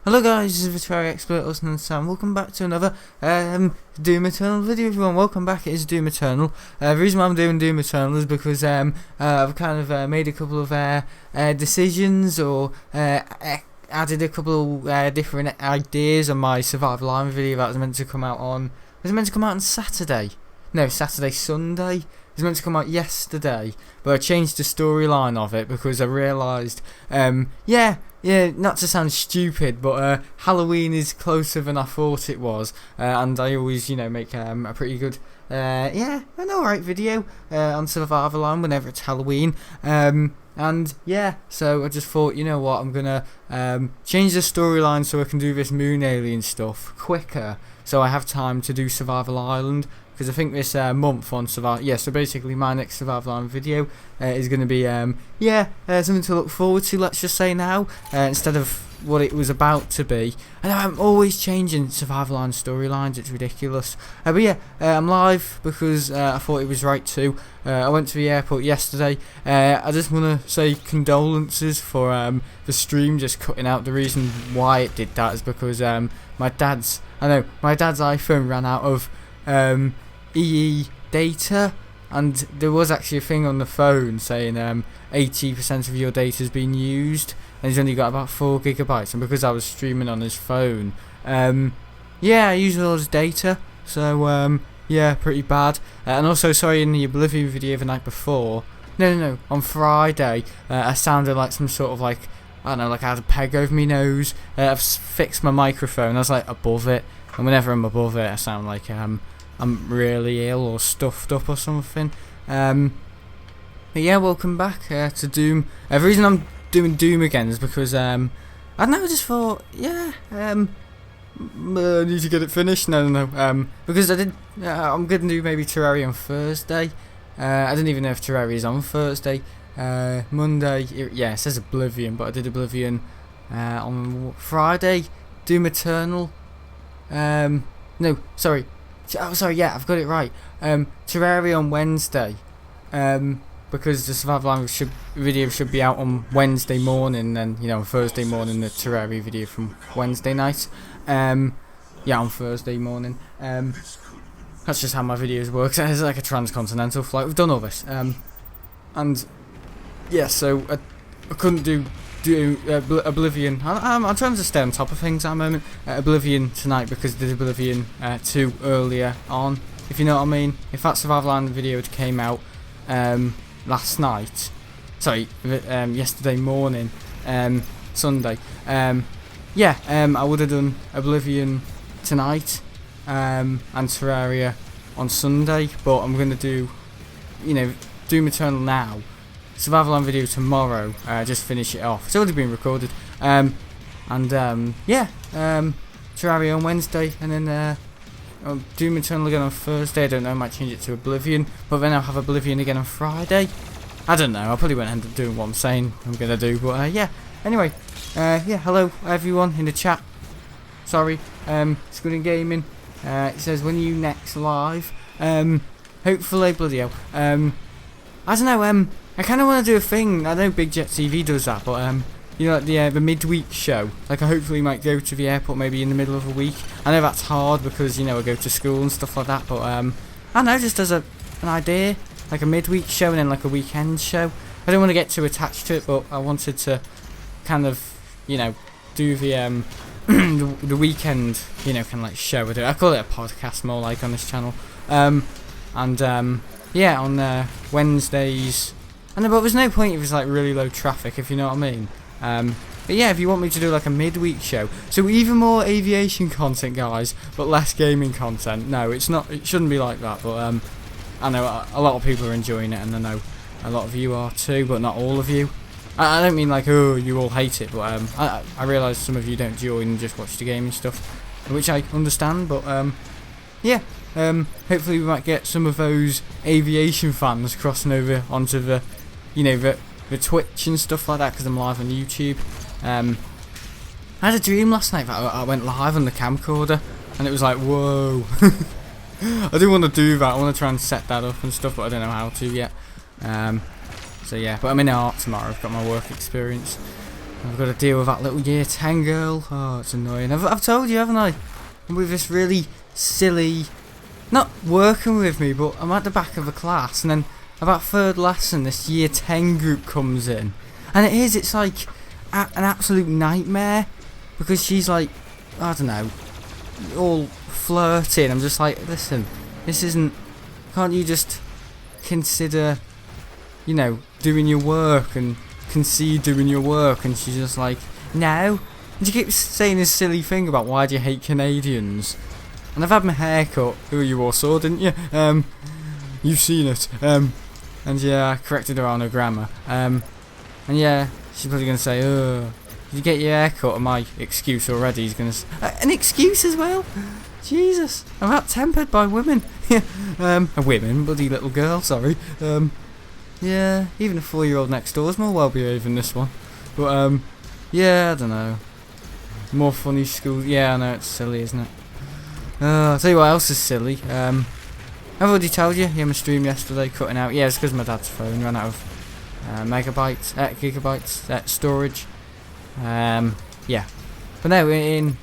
Hello guys, this is the Terraria Expert, Austin and Sam. Welcome back to another Doom Eternal video, everyone. Welcome back, it is Doom Eternal. The reason why I'm doing Doom Eternal is because I've kind of made a couple of decisions, or added a couple of different ideas on my Survival Island video that was meant to come out on... Was it meant to come out on Saturday? No, Sunday. It was meant to come out yesterday, but I changed the storyline of it because I realised, yeah, not to sound stupid, but Halloween is closer than I thought it was, and I always, make a pretty good, an alright video on Survival Island whenever it's Halloween, and yeah, so I just thought, you know what, I'm gonna change the storyline so I can do this moon alien stuff quicker, so I have time to do Survival Island. Because I think this month on Survival... so basically my next Survival Island video is going to be, something to look forward to, let's just say now, instead of what it was about to be. I know I'm always changing Survival Island storylines, it's ridiculous. But yeah, I'm live because I thought it was right to. I went to the airport yesterday. I just want to say condolences for the stream just cutting out. The reason why it did that is because my dad's iPhone ran out of... EE data, and there was actually a thing on the phone saying 80% of your data has been used, and he's only got about 4 gigabytes. And because I was streaming on his phone, I used all his data, so pretty bad. And also, sorry, in the Oblivion video the night before, no, on Friday, I sounded like some sort of I don't know, like I had a peg over my nose. I've fixed my microphone, I was like above it, and whenever I'm above it I sound like I'm really ill or stuffed up or something. But yeah, welcome back to Doom. The reason I'm doing Doom again is because I don't know, I just thought, I need to get it finished. No, because I'm gonna do maybe Terraria on Thursday. I didn't even know if Terraria is on Thursday. Monday, it says Oblivion, but I did Oblivion on Friday. Doom Eternal. No, sorry. I've got it right. Terraria on Wednesday, because the Survival Island video should be out on Wednesday morning, and Thursday morning the Terraria video from Wednesday night. On Thursday morning. That's just how my videos work. It's like a transcontinental flight. We've done all this, and yeah, so I couldn't do Oblivion. I'm trying to stay on top of things at the moment. Oblivion tonight because I did Oblivion 2 earlier on, if you know what I mean. If that Survival Island video had came out yesterday morning, Sunday, I would have done Oblivion tonight and Terraria on Sunday, but I'm going to do, Doom Eternal now. Survival Island video tomorrow, just finish it off. It's already been recorded. Terraria on Wednesday, and then Doom Eternal again on Thursday. I don't know, I might change it to Oblivion, but then I'll have Oblivion again on Friday. I don't know, I probably won't end up doing what I'm saying I'm gonna do, but anyway, hello everyone in the chat. Sorry, it's good in gaming. It says when you next live. Hopefully, bloody hell. I don't know, I kind of want to do a thing. I know Big Jet TV does that, but like the midweek show. Like I hopefully might go to the airport maybe in the middle of a week. I know that's hard because I go to school and stuff like that, but I don't know, just as an idea, like a midweek show and then like a weekend show. I don't want to get too attached to it, but I wanted to kind of do the the weekend kind of like show. I call it a podcast more like on this channel. On Wednesdays. I know, but there's no point if it's like really low traffic, if you know what I mean. But yeah, if you want me to do like a midweek show, so even more aviation content, guys, but less gaming content. No, it's not. It shouldn't be like that. But I know a lot of people are enjoying it, and I know a lot of you are too, but not all of you. I don't mean like, oh, you all hate it, but I realise some of you don't join and just watch the gaming stuff, which I understand. But hopefully we might get some of those aviation fans crossing over onto the the Twitch and stuff like that, because I'm live on YouTube. I had a dream last night that I went live on the camcorder, and it was like, whoa. I do want to do that. I want to try and set that up and stuff, but I don't know how to yet. So yeah, but I'm in art tomorrow. I've got my work experience. I've got to deal with that little year 10 girl. Oh, it's annoying. I've told you, haven't I? I'm with this really silly, not working with me, but I'm at the back of a class, and then about third lesson, this year 10 group comes in. And it's like an absolute nightmare, because she's like, I don't know, all flirting. I'm just like, listen, this isn't, can't you just consider, you know, doing your work and concede doing your work? And she's just like, no. And she keeps saying this silly thing about why do you hate Canadians? And I've had my hair cut. Who you all saw, didn't you? You've seen it. And yeah, I corrected her on her grammar. And yeah, she's probably going to say, did you get your hair cut? And my excuse already, he's going to an excuse as well? Jesus, I'm out-tempered by women. Women, bloody little girl, sorry. Yeah, even a 4-year-old next door is more well-behaved than this one. But, yeah, I don't know. More funny school. Yeah, I know, it's silly, isn't it? I'll tell you what else is silly. I've already told you, my stream yesterday cutting out. Yeah, it's because my dad's phone ran out of gigabytes storage. Yeah. But now in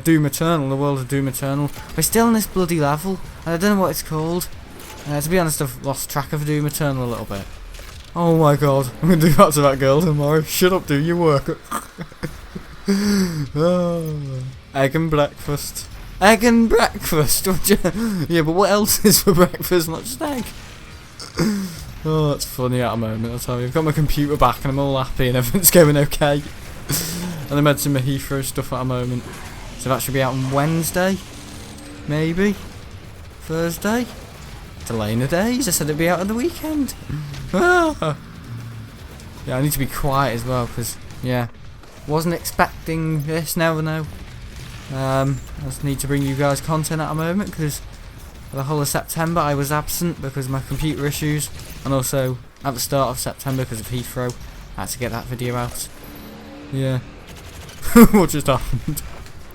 Doom Eternal, the world of Doom Eternal, we're still in this bloody level, and I don't know what it's called. To be honest, I've lost track of Doom Eternal a little bit. Oh my god, I'm going to do that to that girl tomorrow. Shut up, do your work. Oh, egg and breakfast. Egg and breakfast. Yeah, but what else is for breakfast? Not just egg. Oh, that's funny at the moment, I'll tell you. I've got my computer back and I'm all happy and everything's going okay. And I'm editing my Heathrow stuff at the moment. So that should be out on Wednesday. Maybe. Thursday. Delaying the days. I said it'd be out on the weekend. Yeah, I need to be quiet as well because, yeah, wasn't expecting this. Never know. I just need to bring you guys content at the moment because for the whole of September I was absent because of my computer issues, and also at the start of September because of Heathrow I had to get that video out. Yeah. What just happened?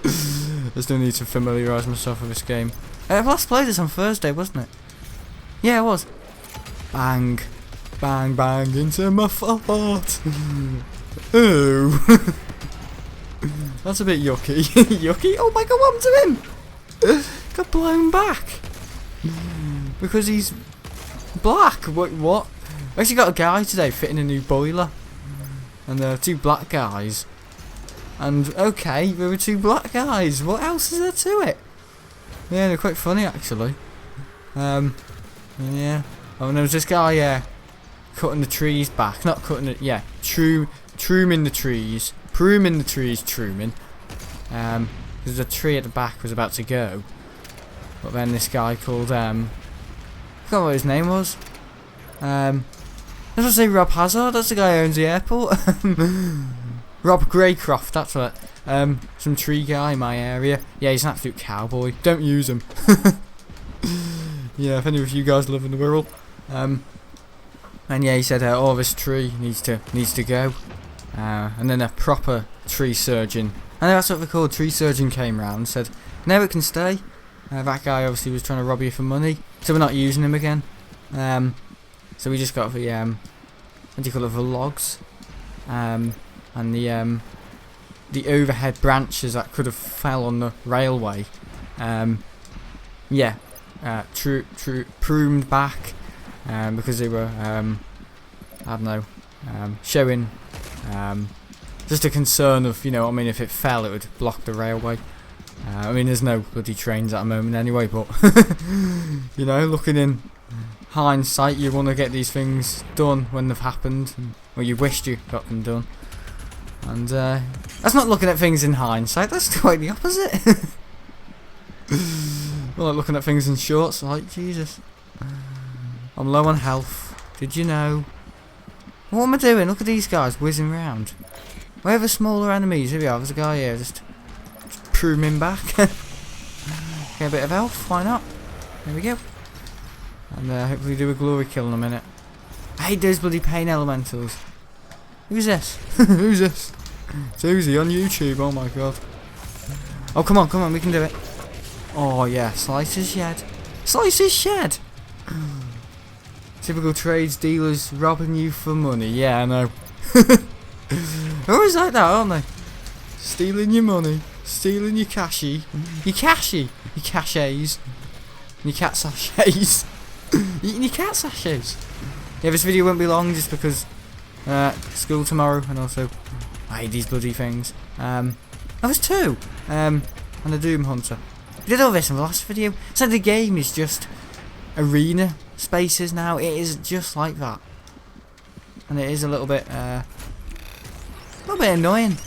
I still need to familiarise myself with this game. I last played this on Thursday, wasn't it? Yeah, it was. Bang. Bang, bang into my fart. Ooh. That's a bit yucky. Yucky? Oh my god, what happened to him? Got blown back. Because he's black. What? I actually got a guy today fitting a new boiler. And there are 2 black guys. And okay, there were 2 black guys. What else is there to it? Yeah, they're quite funny actually. Yeah. Oh, and there was this guy cutting the trees back. Not cutting it, yeah. Trooming the trees. Pruning the trees, trumming. There's a tree at the back was about to go. But then this guy called, I forgot what his name was. I was going to say Rob Hazard, that's the guy who owns the airport. Rob Greycroft, that's what. Some tree guy in my area. Yeah, he's an absolute cowboy. Don't use him. Yeah, if any of you guys live in the world. And yeah, he said, oh, this tree needs to go. And then a proper tree surgeon, I know that's what they're called, tree surgeon came round and said, no, it can stay. That guy obviously was trying to rob you for money, so we're not using him again. So we just got the, what do you call it, the logs, and the overhead branches that could have fell on the railway. Yeah, pruned back, because they were, I don't know, showing just a concern of, you know, I mean, if it fell it would block the railway. I mean, there's no bloody trains at the moment anyway, but you know, looking in hindsight, you want to get these things done when they've happened, or you wished you got them done. And that's not looking at things in hindsight, that's quite the opposite. Well, like looking at things in short sight, Jesus. I'm low on health, did you know? What am I doing? Look at these guys whizzing round. Where are the smaller enemies? Here we are, there's a guy here, just pruning back. Get a bit of health, why not? There we go. And hopefully do a glory kill in a minute. I hate those bloody pain elementals. Who's this? Who's this? It's Uzi on YouTube, oh my god. Oh, come on, we can do it. Oh yeah, slices shed. Slices shed! Typical trades dealers robbing you for money. Yeah, I know. They're always like that, aren't they? Stealing your money, stealing your cashy, your caches, and your cat sachets. Eating your cat sachets. Yeah, this video won't be long just because school tomorrow, and also I hate these bloody things. There's two. And a Doom Hunter. We did all this in the last video. So the game is just arena spaces now. It is just like that, and it is a little bit annoying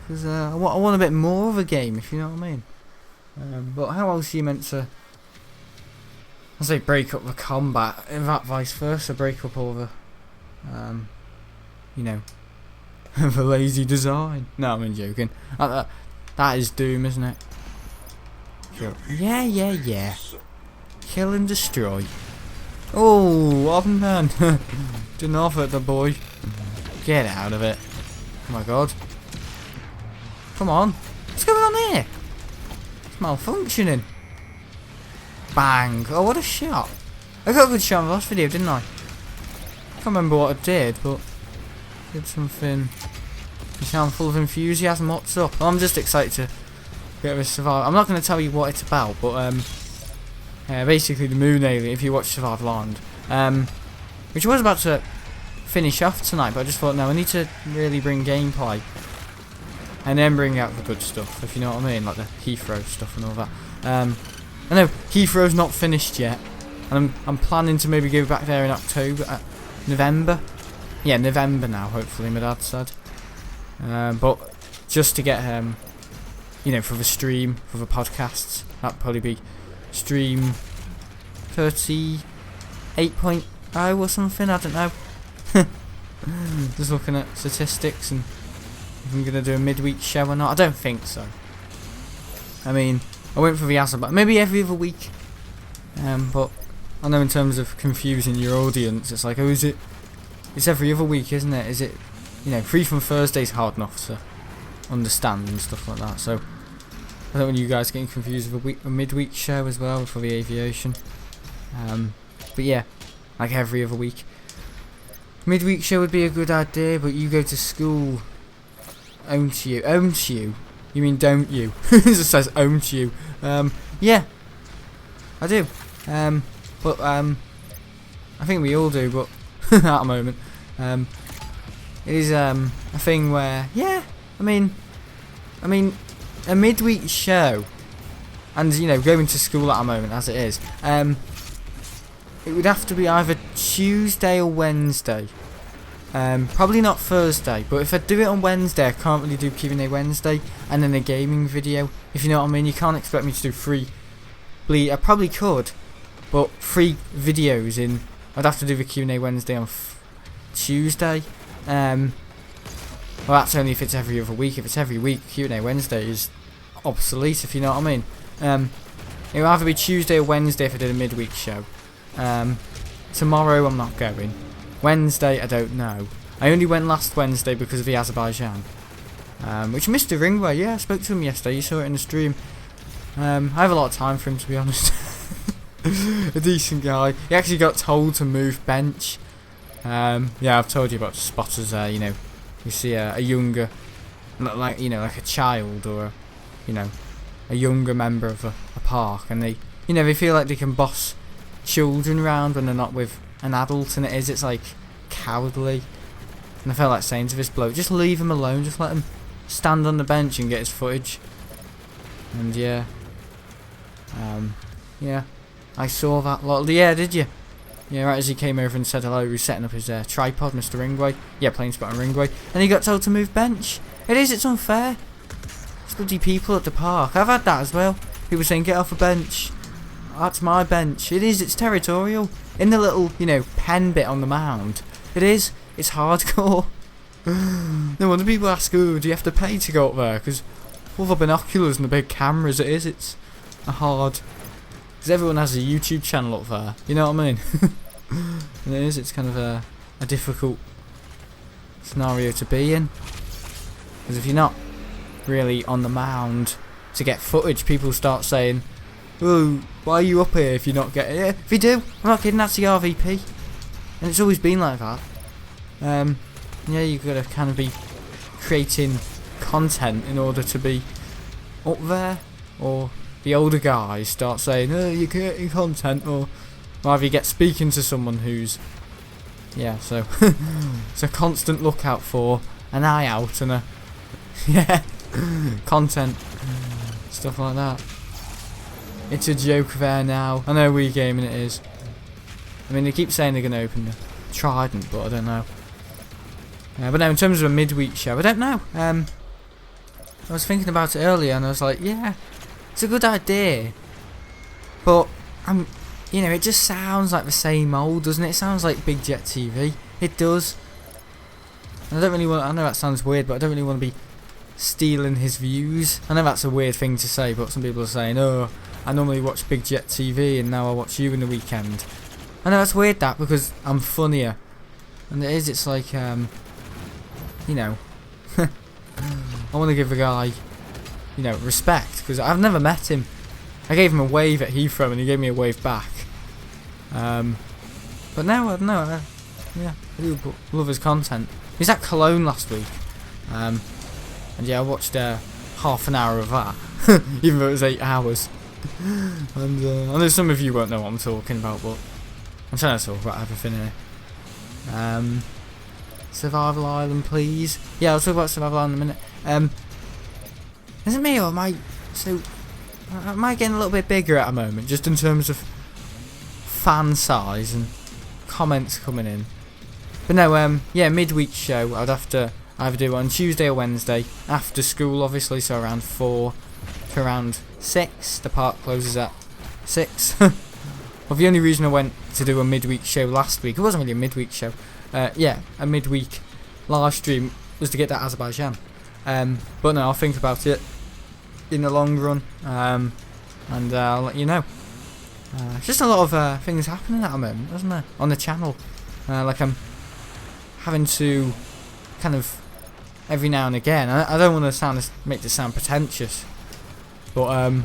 because I want a bit more of a game, if you know what I mean. But how else are you meant to? I say break up the combat, and that vice versa, break up all the, you know, the lazy design. No, I'm joking. That is Doom, isn't it? Kill. Yeah. Kill and destroy. Oh, what man? Didn't offer it, the boy. Get out of it. Oh my god. Come on. What's going on here? It's malfunctioning. Bang. Oh, what a shot. I got a good shot in the last video, didn't I? I can't remember what I did, but did something. You sound full of enthusiasm. What's up? I'm just excited to get this survival. I'm not going to tell you what it's about, but basically the moon alien, if you watch Survival Island, which I was about to finish off tonight, but I just thought, no, I need to really bring gameplay and then bring out the good stuff, if you know what I mean, like the Heathrow stuff and all that. I know Heathrow's not finished yet, and I'm planning to maybe go back there in October, November. Yeah, November now, hopefully, my dad said. But just to get you know, for the stream, for the podcasts, that'd probably be stream 38.0 or something, I don't know. Just looking at statistics and if I'm gonna do a midweek show or not. I don't think so. I mean, I went for the answer, but maybe every other week. But I know in terms of confusing your audience, it's like, oh, is it? It's every other week, isn't it? Is it? You know, free from Thursday's hard enough to understand and stuff like that. So I don't want you guys getting confused with a midweek show as well for the aviation. But yeah, like every other week. Midweek show would be a good idea, but you go to school. Don't you? Don't you? You mean don't you? It just says don't you. Yeah, I do. But I think we all do, but at the moment. It is a thing where, yeah, I mean a midweek show, and you know, going to school at the moment as it is, it would have to be either Tuesday or Wednesday. Probably not Thursday, but if I do it on Wednesday, I can't really do Q&A Wednesday and then a gaming video, if you know what I mean. You can't expect me to do I probably could, but 3 videos in. I'd have to do the Q&A Wednesday on Tuesday. Well, that's only if it's every other week. If it's every week, Q&A Wednesday is obsolete, if you know what I mean. It would either be Tuesday or Wednesday if I did a midweek show. Tomorrow I'm not going. Wednesday I don't know. I only went last Wednesday because of the Azerbaijan. Which Mr. Ringway, yeah, I spoke to him yesterday. You saw it in the stream. I have a lot of time for him, to be honest. A decent guy. He actually got told to move bench. Yeah, I've told you about spotters there. You know, you see a younger, like, you know, like a child or you know, a younger member of a park, and they, you know, they feel like they can boss children around when they're not with an adult, and it's like cowardly. And I felt like saying to this bloke, just leave him alone, just let him stand on the bench and get his footage. And yeah, yeah, I saw that lot. Yeah, did you? Yeah, right as he came over and said hello, he was setting up his tripod, Mr. Ringway. Yeah, playing spot on Ringway. And he got told to move bench. It's unfair. It's bloody people at the park. I've had that as well. People saying, get off a bench. That's my bench. It's territorial. In the little, you know, pen bit on the mound. It's hardcore. No wonder people ask, oh, do you have to pay to go up there? Because all the binoculars and the big cameras, it's a hard... Because everyone has a YouTube channel up there, you know what I mean? And it's kind of a difficult scenario to be in. Because if you're not really on the mound to get footage, people start saying, oh, why are you up here if you're not getting it? If you do, I'm not kidding, that's the RVP. And it's always been like that. Yeah, you've got to kind of be creating content in order to be up there, or the older guys start saying, oh, you're creating content, or either you get speaking to someone who's, yeah, so it's a constant lookout for an eye out and a yeah, content, stuff like that. It's a joke there now. I know Wii Gaming it is. I mean, they keep saying they're going to open the Trident, but I don't know. But no, in terms of a midweek show, I don't know. I was thinking about it earlier, and I was like, yeah, it's a good idea. But you know, it just sounds like the same old, doesn't it? It sounds like Big Jet TV. It does. And I don't really want. I know that sounds weird, but I don't really want to be stealing his views. I know that's a weird thing to say, but some people are saying, "Oh, I normally watch Big Jet TV, and now I watch you in the weekend." I know that's weird, that, because I'm funnier, and it is. It's like, you know, I want to give the guy, you know, respect, because I've never met him. I gave him a wave at Heathrow, and he gave me a wave back. But now, yeah, I do love his content. He was at Cologne last week, and yeah, I watched half an hour of that, even though it was 8 hours. And I know some of you won't know what I'm talking about, but I'm trying to talk about everything here. Survival Island, please. Yeah, I'll talk about Survival Island in a minute. Is it me, or am I getting a little bit bigger at a moment, just in terms of fan size and comments coming in? But no, yeah, midweek show, I'd have to either do it on Tuesday or Wednesday, after school obviously, so around 4 to around 6. The park closes at 6. Well, the only reason I went to do a midweek show last week, it wasn't really a midweek show, yeah, a midweek live stream, was to get that Azerbaijan. But no, I'll think about it in the long run, and I'll let you know. Just a lot of things happening at the moment, isn't there, on the channel? Like I'm having to kind of every now and again. I don't want to make this sound pretentious, but I'm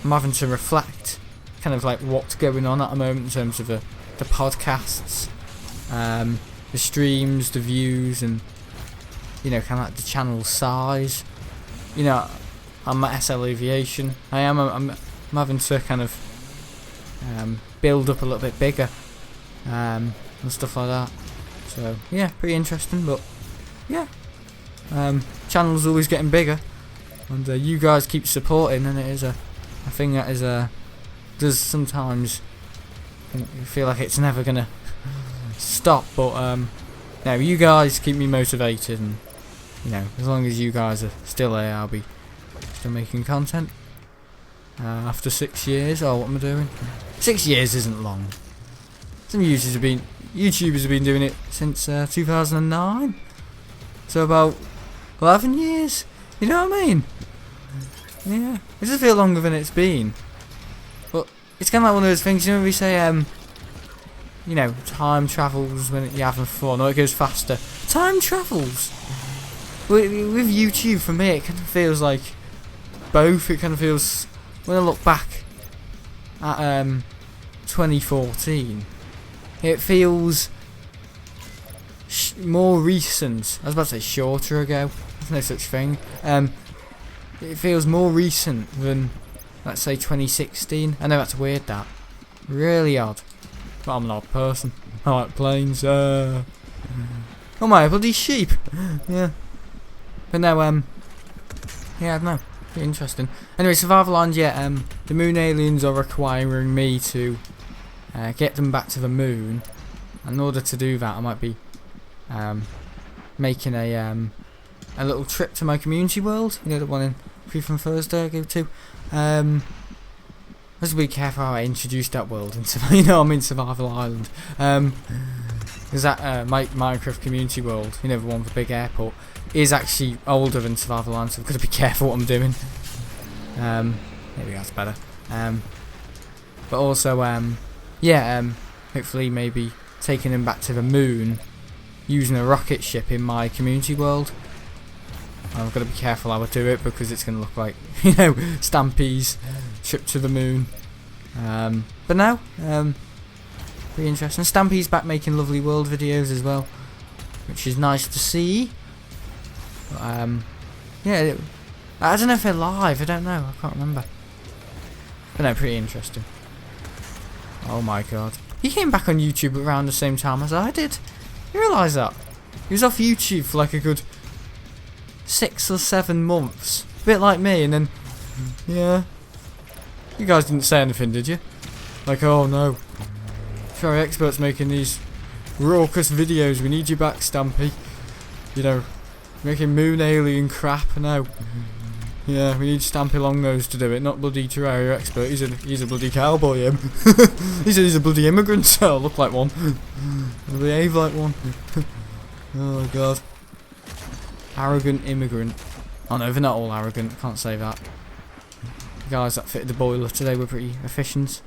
having to reflect, kind of like what's going on at the moment in terms of the podcasts, the streams, the views, and you know, kind of like the channel size. You know, I'm at SL Aviation. I'm having to kind of build up a little bit bigger, and stuff like that. So yeah, pretty interesting. But yeah, channel's always getting bigger, and you guys keep supporting, and it is a thing that is does sometimes feel like it's never gonna stop. But no, you guys keep me motivated, and you know, as long as you guys are still there, I'll be still making content. After 6 years, what am I doing? 6 years isn't long. Some YouTubers have been doing it since 2009. So about 11 years. You know what I mean? Yeah, it does feel longer than it's been. But it's kind of like one of those things, you know, when we say, you know, time travels when you're having fun, or it goes faster. Time travels. With YouTube, for me, it kind of feels like both. It kind of feels, when I look back at 2014, it feels more recent. I was about to say shorter ago. There's no such thing. It feels more recent than, let's say, 2016. I know that's weird, that. Really odd. But I'm an odd person. I like planes. Oh my, bloody sheep. Yeah. But no, yeah, I don't know. Pretty interesting. Anyway, Survival Island, yeah, the moon aliens are requiring me to get them back to the moon. In order to do that, I might be making a little trip to my community world. You know, the one in Free from Thursday I go to. I just be careful how I introduce that world into, you know, I'm in Survival Island. Because that Minecraft community world, you know, the one with the big airport, is actually older than Survival Island, so I've got to be careful what I'm doing. There we go, that's better. But also, yeah, hopefully maybe taking them back to the moon using a rocket ship in my community world. I've got to be careful how I do it, because it's going to look like, you know, Stampy's trip to the moon. But now, pretty interesting. Stampy's back making lovely world videos as well, which is nice to see. But, yeah, I don't know if they're live. I don't know. I can't remember. But no, pretty interesting. Oh my god. He came back on YouTube around the same time as I did. You realise that? He was off YouTube for like a good 6 or 7 months. A bit like me, and then... Yeah. You guys didn't say anything, did you? Like, oh no. Terraria Expert's making these raucous videos. We need you back, Stampy. You know, making moon alien crap. No. Yeah, we need Stampy Longnose to do it, not bloody Terraria Expert. He's a bloody cowboy, him. he's a bloody immigrant, so I look like one. I behave like one. Oh god. Arrogant immigrant. Oh no, they're not all arrogant, can't say that. The guys that fitted the boiler today were pretty efficient.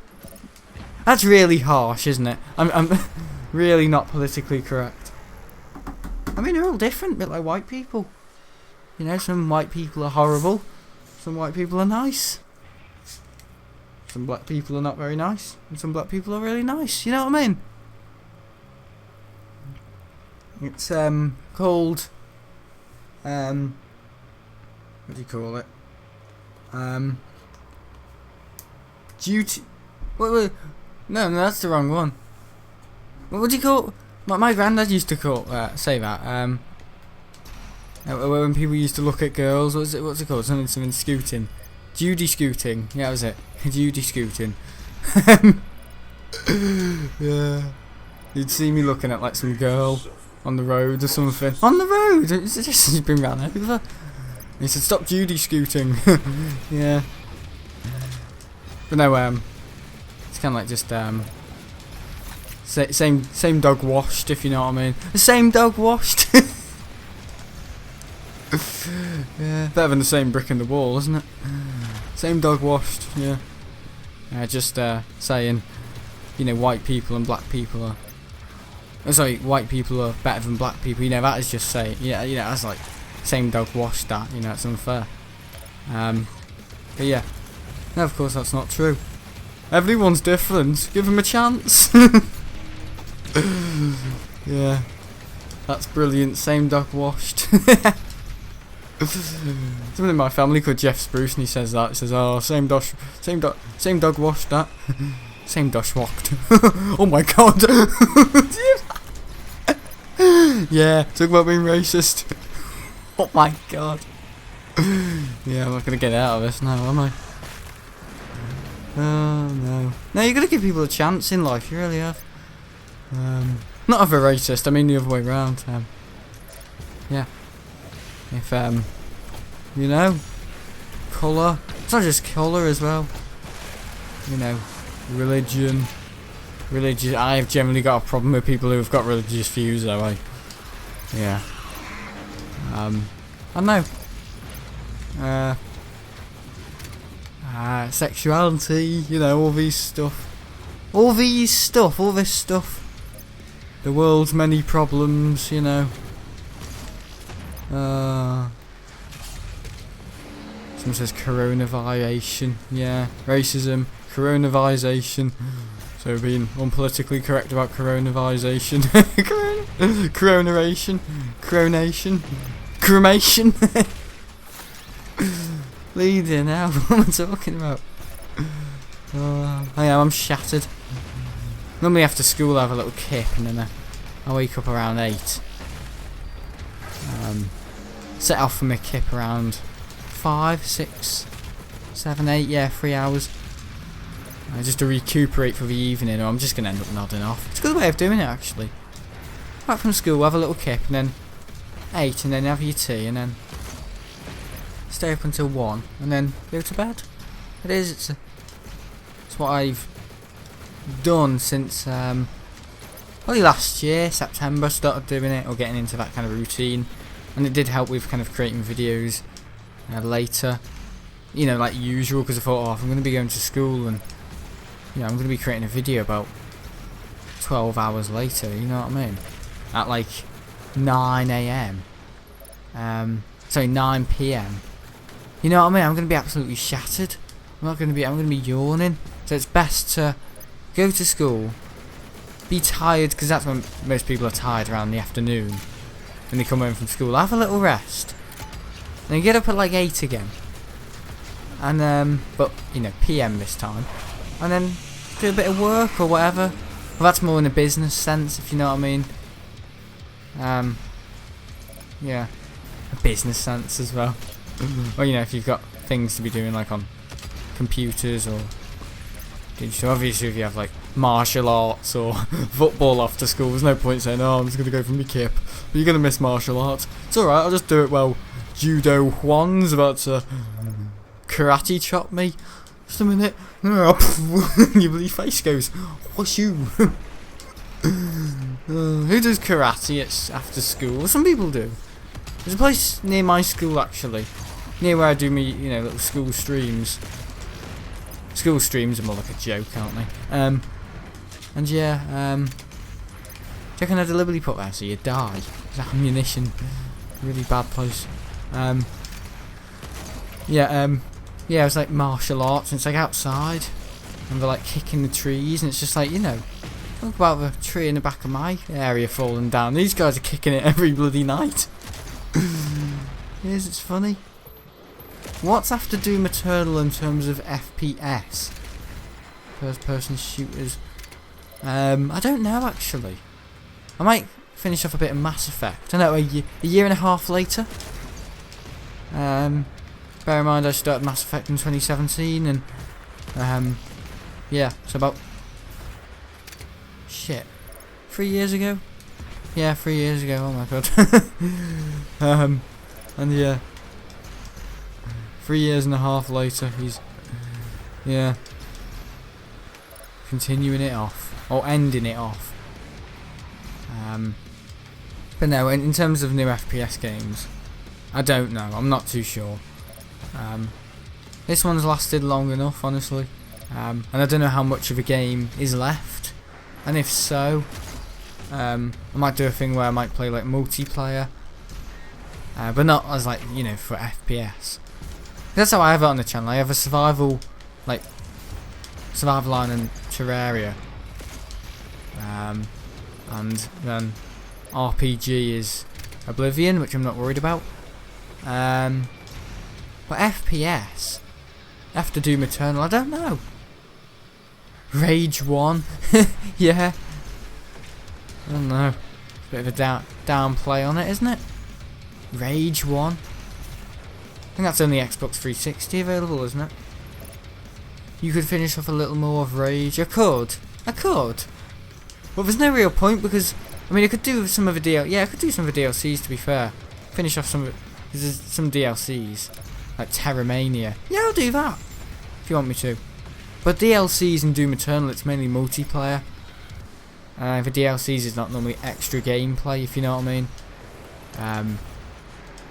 That's really harsh, isn't it? I'm really not politically correct. I mean, they're all different, a bit like white people. You know, some white people are horrible, some white people are nice. Some black people are not very nice, and some black people are really nice, you know what I mean? It's called what do you call it? Duty. Wait, no, that's the wrong one. What do you call? My granddad used to call say that. When people used to look at girls, what's it called? Something scooting. Judy scooting. Yeah, that was it. Judy scooting. Yeah. You'd see me looking at like some girl on the road or something. On the road! It's just been ran over. He said, stop Judy scooting. Yeah. But no, it's kind of like just, same dog washed, if you know what I mean. The same dog washed. Yeah, better than the same brick in the wall, isn't it? Same dog washed, yeah. Just saying, you know, white people and black people are... Oh, sorry, white people are better than black people. You know, that is just saying, yeah, you know, that's like same dog washed. That, you know, it's unfair. But yeah, no, of course that's not true. Everyone's different. Give them a chance. Yeah, that's brilliant. Same dog washed. Someone in my family called Jeff Spruce, and he says that. He says, "Oh, same dog washed that, same dog walked." Oh my god! Yeah, talk about being racist. Oh my god! Yeah, I'm not gonna get out of this now, am I? Oh no! No, you gotta give people a chance in life. You really have. Not of a racist. I mean the other way around. Yeah. If you know, colour. It's not just colour as well. You know, religion. I've generally got a problem with people who've got religious views, though. Yeah. I don't know. Sexuality. You know, all this stuff. The world's many problems. You know. Someone says coronavirus. Yeah, racism, coronavirus. So being unpolitically correct about coronavirus. Coronation, cremation. Bleeding now. What am I talking about? I'm shattered. Normally after school I have a little kip, and then I wake up around 8. Set off from my kip around 5, 6, 7, 8, yeah, 3 hours. Just to recuperate for the evening, or I'm just going to end up nodding off. It's a good way of doing it, actually. Back from school, have a little kip, and then 8, and then have your tea, and then stay up until 1, and then go to bed. It's what I've done since probably last year, September, started doing it, or getting into that kind of routine. And it did help with kind of creating videos later, you know, like usual, because I thought, if I'm going to be going to school, and you know, I'm going to be creating a video about 12 hours later, you know what I mean, at like 9 AM, sorry, 9 PM, you know what I mean. I'm going to be absolutely shattered. I'm going to be yawning. So it's best to go to school, be tired, because that's when most people are tired, around the afternoon. When they come home from school, have a little rest, then get up at like 8 again, and but you know, PM this time, and then do a bit of work or whatever. Well, that's more in a business sense, if you know what I mean. Yeah, a business sense as well. Or you know, if you've got things to be doing like on computers or digital. Obviously, if you have like martial arts or football after school, there's no point saying, "Oh, I'm just gonna go for my kip." But you're gonna miss martial arts. It's alright, I'll just do it while Judo Juan's about to karate chop me. Just a minute. Your bloody face goes, "What's you?" Who does karate after school? Some people do. There's a place near my school actually, near where I do me, you know, little school streams. School streams are more like a joke, aren't they? And yeah, do you reckon I deliberately put there so you die? There's ammunition, really bad place. Yeah, it's like martial arts, and it's like outside, and they're like kicking the trees, and it's just like, you know, talk about the tree in the back of my area falling down. These guys are kicking it every bloody night. Yes, it's funny. What's after Doom Eternal in terms of FPS? First person shooters. I don't know actually. I might finish off a bit of Mass Effect. I know, a year and a half later. Bear in mind I started Mass Effect in 2017 and yeah, so about 3 years ago? Yeah, 3 years ago, oh my god. And yeah, 3 years and a half later, he's, yeah, continuing it off, or ending it off. But no, in terms of new FPS games, I don't know, I'm not too sure. This one's lasted long enough, honestly, and I don't know how much of a game is left, and if so, I might do a thing where I might play like multiplayer, but not as like, you know, for FPS. That's how I have it on the channel. I have a survival, like survival line and Terraria, and then RPG is Oblivion, which I'm not worried about. But FPS, after Doom Eternal, I don't know. Rage 1, yeah. I don't know. Bit of a downplay on it, isn't it? Rage 1. I think that's only Xbox 360 available, isn't it? You could finish off a little more of Rage. I could. But there's no real point because, I mean, I could do some of the DLC. Yeah, I could do some of the DLCs to be fair. Finish off some of it. There's some DLCs. Like Terraria. Yeah, I'll do that. If you want me to. But DLCs in Doom Eternal, it's mainly multiplayer. For DLCs, it's not normally extra gameplay, if you know what I mean.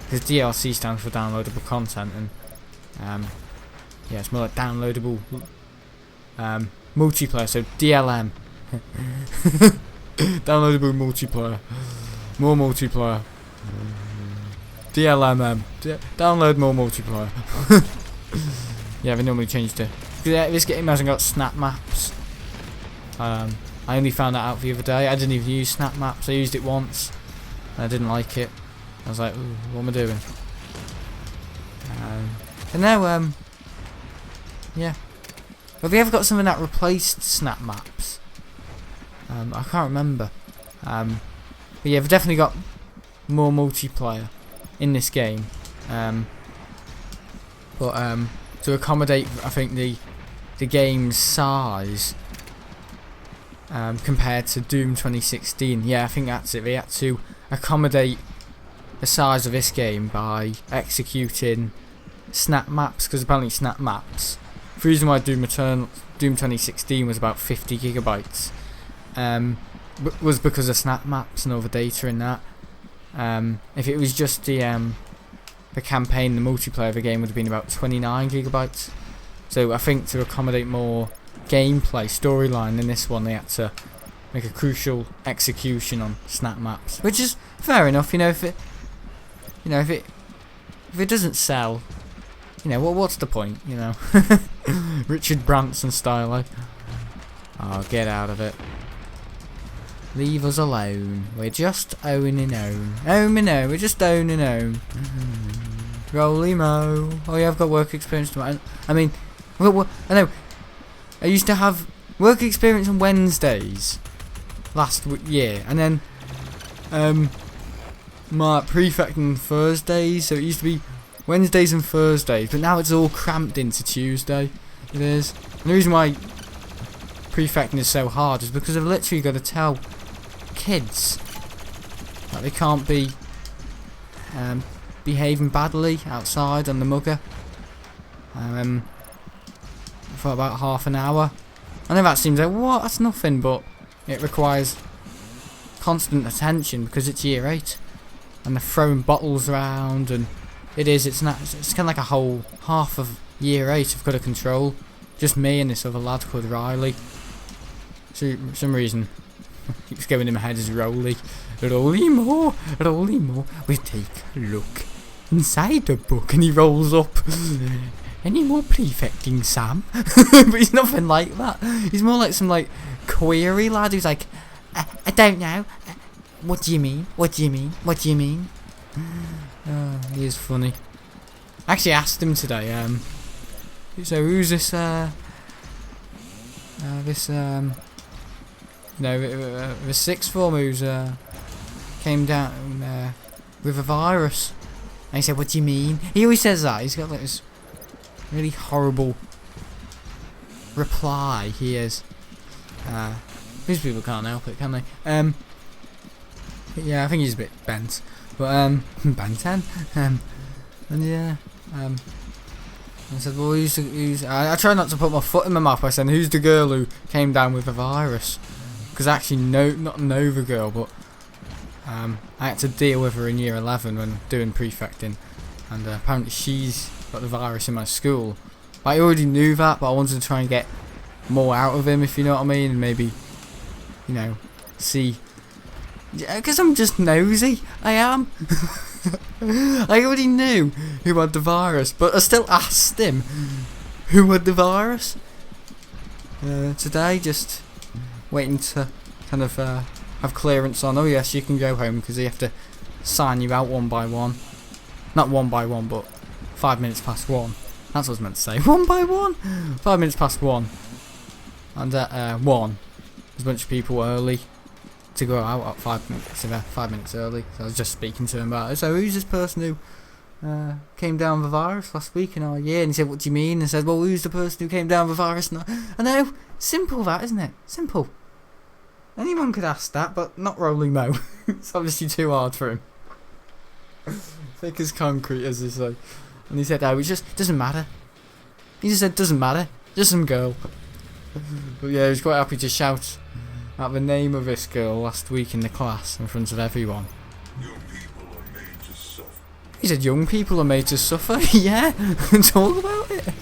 Because DLC stands for downloadable content, and yeah, it's more like downloadable multiplayer, so DLM. Downloadable multiplayer. More multiplayer. DLMM. Download more multiplayer. Yeah, they normally change to... This game hasn't got snap maps. I only found that out the other day. I didn't even use snap maps. I used it once. And I didn't like it. I was like, ooh, what am I doing? And now, yeah. Have you ever got something that replaced snap maps? I can't remember. But yeah, they've definitely got more multiplayer in this game. But to accommodate, I think, the game's size compared to Doom 2016. Yeah, I think that's it. They had to accommodate the size of this game by executing snap maps, because apparently snap maps. The reason why Doom 2016 was about 50 gigabytes was because of snap maps and all the data in that. If it was just the campaign, the multiplayer of the game would have been about 29 gigabytes. So I think to accommodate more gameplay storyline in this one, they had to make a crucial execution on snap maps, which is fair enough. You know, if it doesn't sell, you know, what's the point? You know, Richard Branson style, like, oh, get out of it. Leave us alone. We're just owning own. We're just owning own. Roly mo. Oh yeah, I've got work experience tomorrow. I mean, well, I know. I used to have work experience on Wednesdays last year, and then my prefecting Thursdays. So it used to be Wednesdays and Thursdays, but now it's all cramped into Tuesday. It is. And the reason why prefecting is so hard is because I've literally got to tell kids that they can't be behaving badly outside on the mugger for about half an hour. I know that seems like, what, that's nothing, but it requires constant attention because it's year 8 and they're throwing bottles around, and it's kind of like a whole half of year 8 I've got to control. Just me and this other lad called Riley. So for some reason keeps going in my head as Roly. Roly more. We take a look inside the book, and he rolls up. Any more prefecting, Sam? But he's nothing like that. He's more like some query lad who's like, I don't know. What do you mean? What do you mean? What do you mean? He is funny. I actually asked him today. So who's this? The sixth form who's came down with a virus. And he said, what do you mean? He always says that. He's got like this really horrible reply. He is. These people can't help it, can they? Yeah, I think he's a bit bent. But, Bantan. And yeah, I said, well, I try not to put my foot in my mouth by saying, who's the girl who came down with the virus? Because actually, not know the girl, but I had to deal with her in year 11 when doing prefecting, and apparently she's got the virus in my school. I already knew that, but I wanted to try and get more out of him, if you know what I mean, and maybe, see. Because I'm just nosy, I am. I already knew who had the virus, but I still asked him who had the virus. Today, just waiting to kind of have clearance on, oh yes, you can go home, because they have to sign you out one by one. Not one by one, but 5 minutes past 1. That's what I was meant to say. 1 by 1? 5 minutes past 1. And at 1, there's a bunch of people early to go out at 5 minutes early. So I was just speaking to him about it. So who's this person who came down with the virus last week in our year? And he said, what do you mean? And I said, well, who's the person who came down with the virus? I know, simple that, isn't it? Simple. Anyone could ask that, but not Rolling Mo. It's obviously too hard for him. Thick as concrete, as they say. And he said, oh, it just doesn't matter. He just said, doesn't matter. Just some girl. But yeah, he was quite happy to shout out the name of this girl last week in the class in front of everyone. Young people are made to suffer. He said, young people are made to suffer? Yeah, talk about it.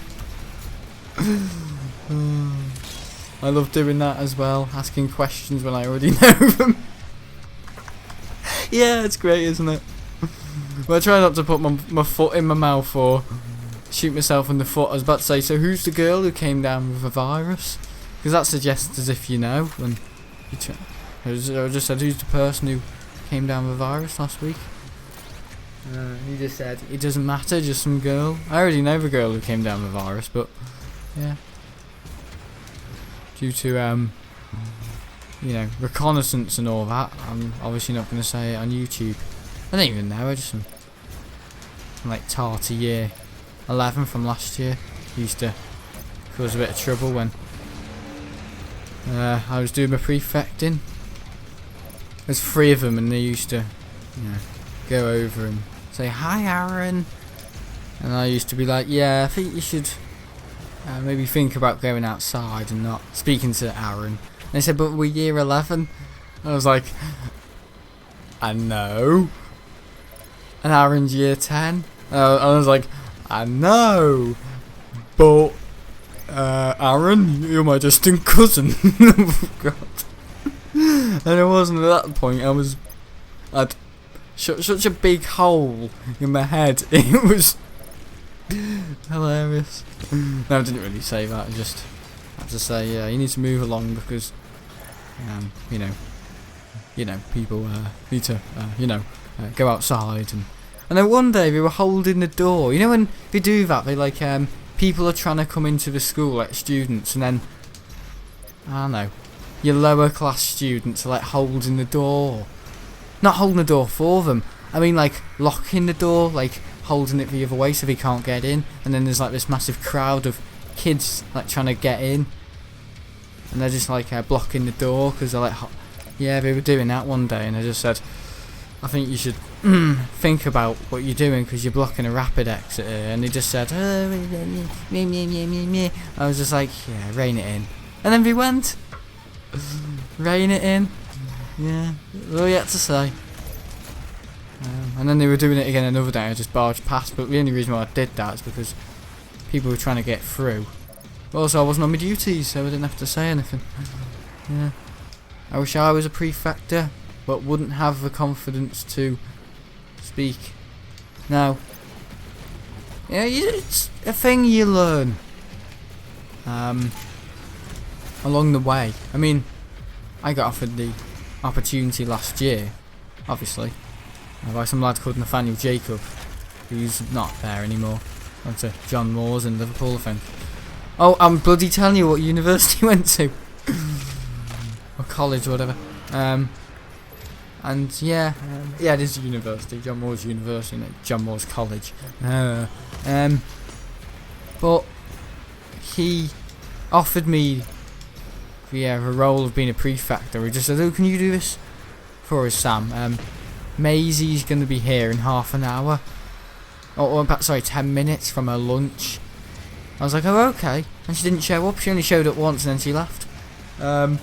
I love doing that as well, asking questions when I already know them. Yeah, it's great, isn't it? But I try not to put my foot in my mouth or shoot myself in the foot. I was about to say, so who's the girl who came down with a virus? Because that suggests as if you know. And I just said, who's the person who came down with a virus last week? He just said, it doesn't matter, just some girl. I already know the girl who came down with a virus, but yeah. Due to, reconnaissance and all that, I'm obviously not going to say it on YouTube. I don't even know, I just tarty year 11 from last year. Used to cause a bit of trouble when I was doing my prefecting. There's 3 of them, and they used to, go over and say, hi Aaron. And I used to be like, yeah, I think you should maybe think about going outside and not speaking to Aaron. And they said, but we're year 11. I was like, I know. And Aaron's year 10. I was like, I know. But, Aaron, you're my distant cousin. Oh, God. And it wasn't at that point. I'd such a big hole in my head. It was hilarious. No, I didn't really say that. I just had to say, yeah, you need to move along because, people need to, go outside and And then one day they were holding the door. You know when they do that, they like people are trying to come into the school, like students, and then I don't know, your lower class students are like holding the door. Not holding the door for them. I mean like locking the door, like holding it the other way so they can't get in. And then there's like this massive crowd of kids like trying to get in, and they're just like blocking the door because they're like, yeah, they were doing that one day, and I just said, I think you should think about what you're doing because you're blocking a rapid exit here. And they just said, I was just like, yeah, rein it in. And then they went, rein it in. Yeah, all you had to say. And then they were doing it again another day. I just barged past, but the only reason why I did that is because people were trying to get through. But also, I wasn't on my duties, so I didn't have to say anything. Yeah, I wish I was a prefector, but wouldn't have the confidence to speak. Now, yeah, it's a thing you learn along the way. I mean, I got offered the opportunity last year, obviously, by some lad called Nathaniel Jacob, who's not there anymore. Went to John Moore's in Liverpool, I think. Oh, I'm bloody telling you what university he went to. Or college or whatever. And yeah, yeah, it is a university, John Moore's University, not John Moore's College. But he offered me the role of being a prefect. He just said, "Oh, can you do this for us, Sam? Maisie's going to be here in half an hour, or sorry, 10 minutes from her lunch." I was like, "Oh, okay." And she didn't show up. She only showed up once, and then she left. And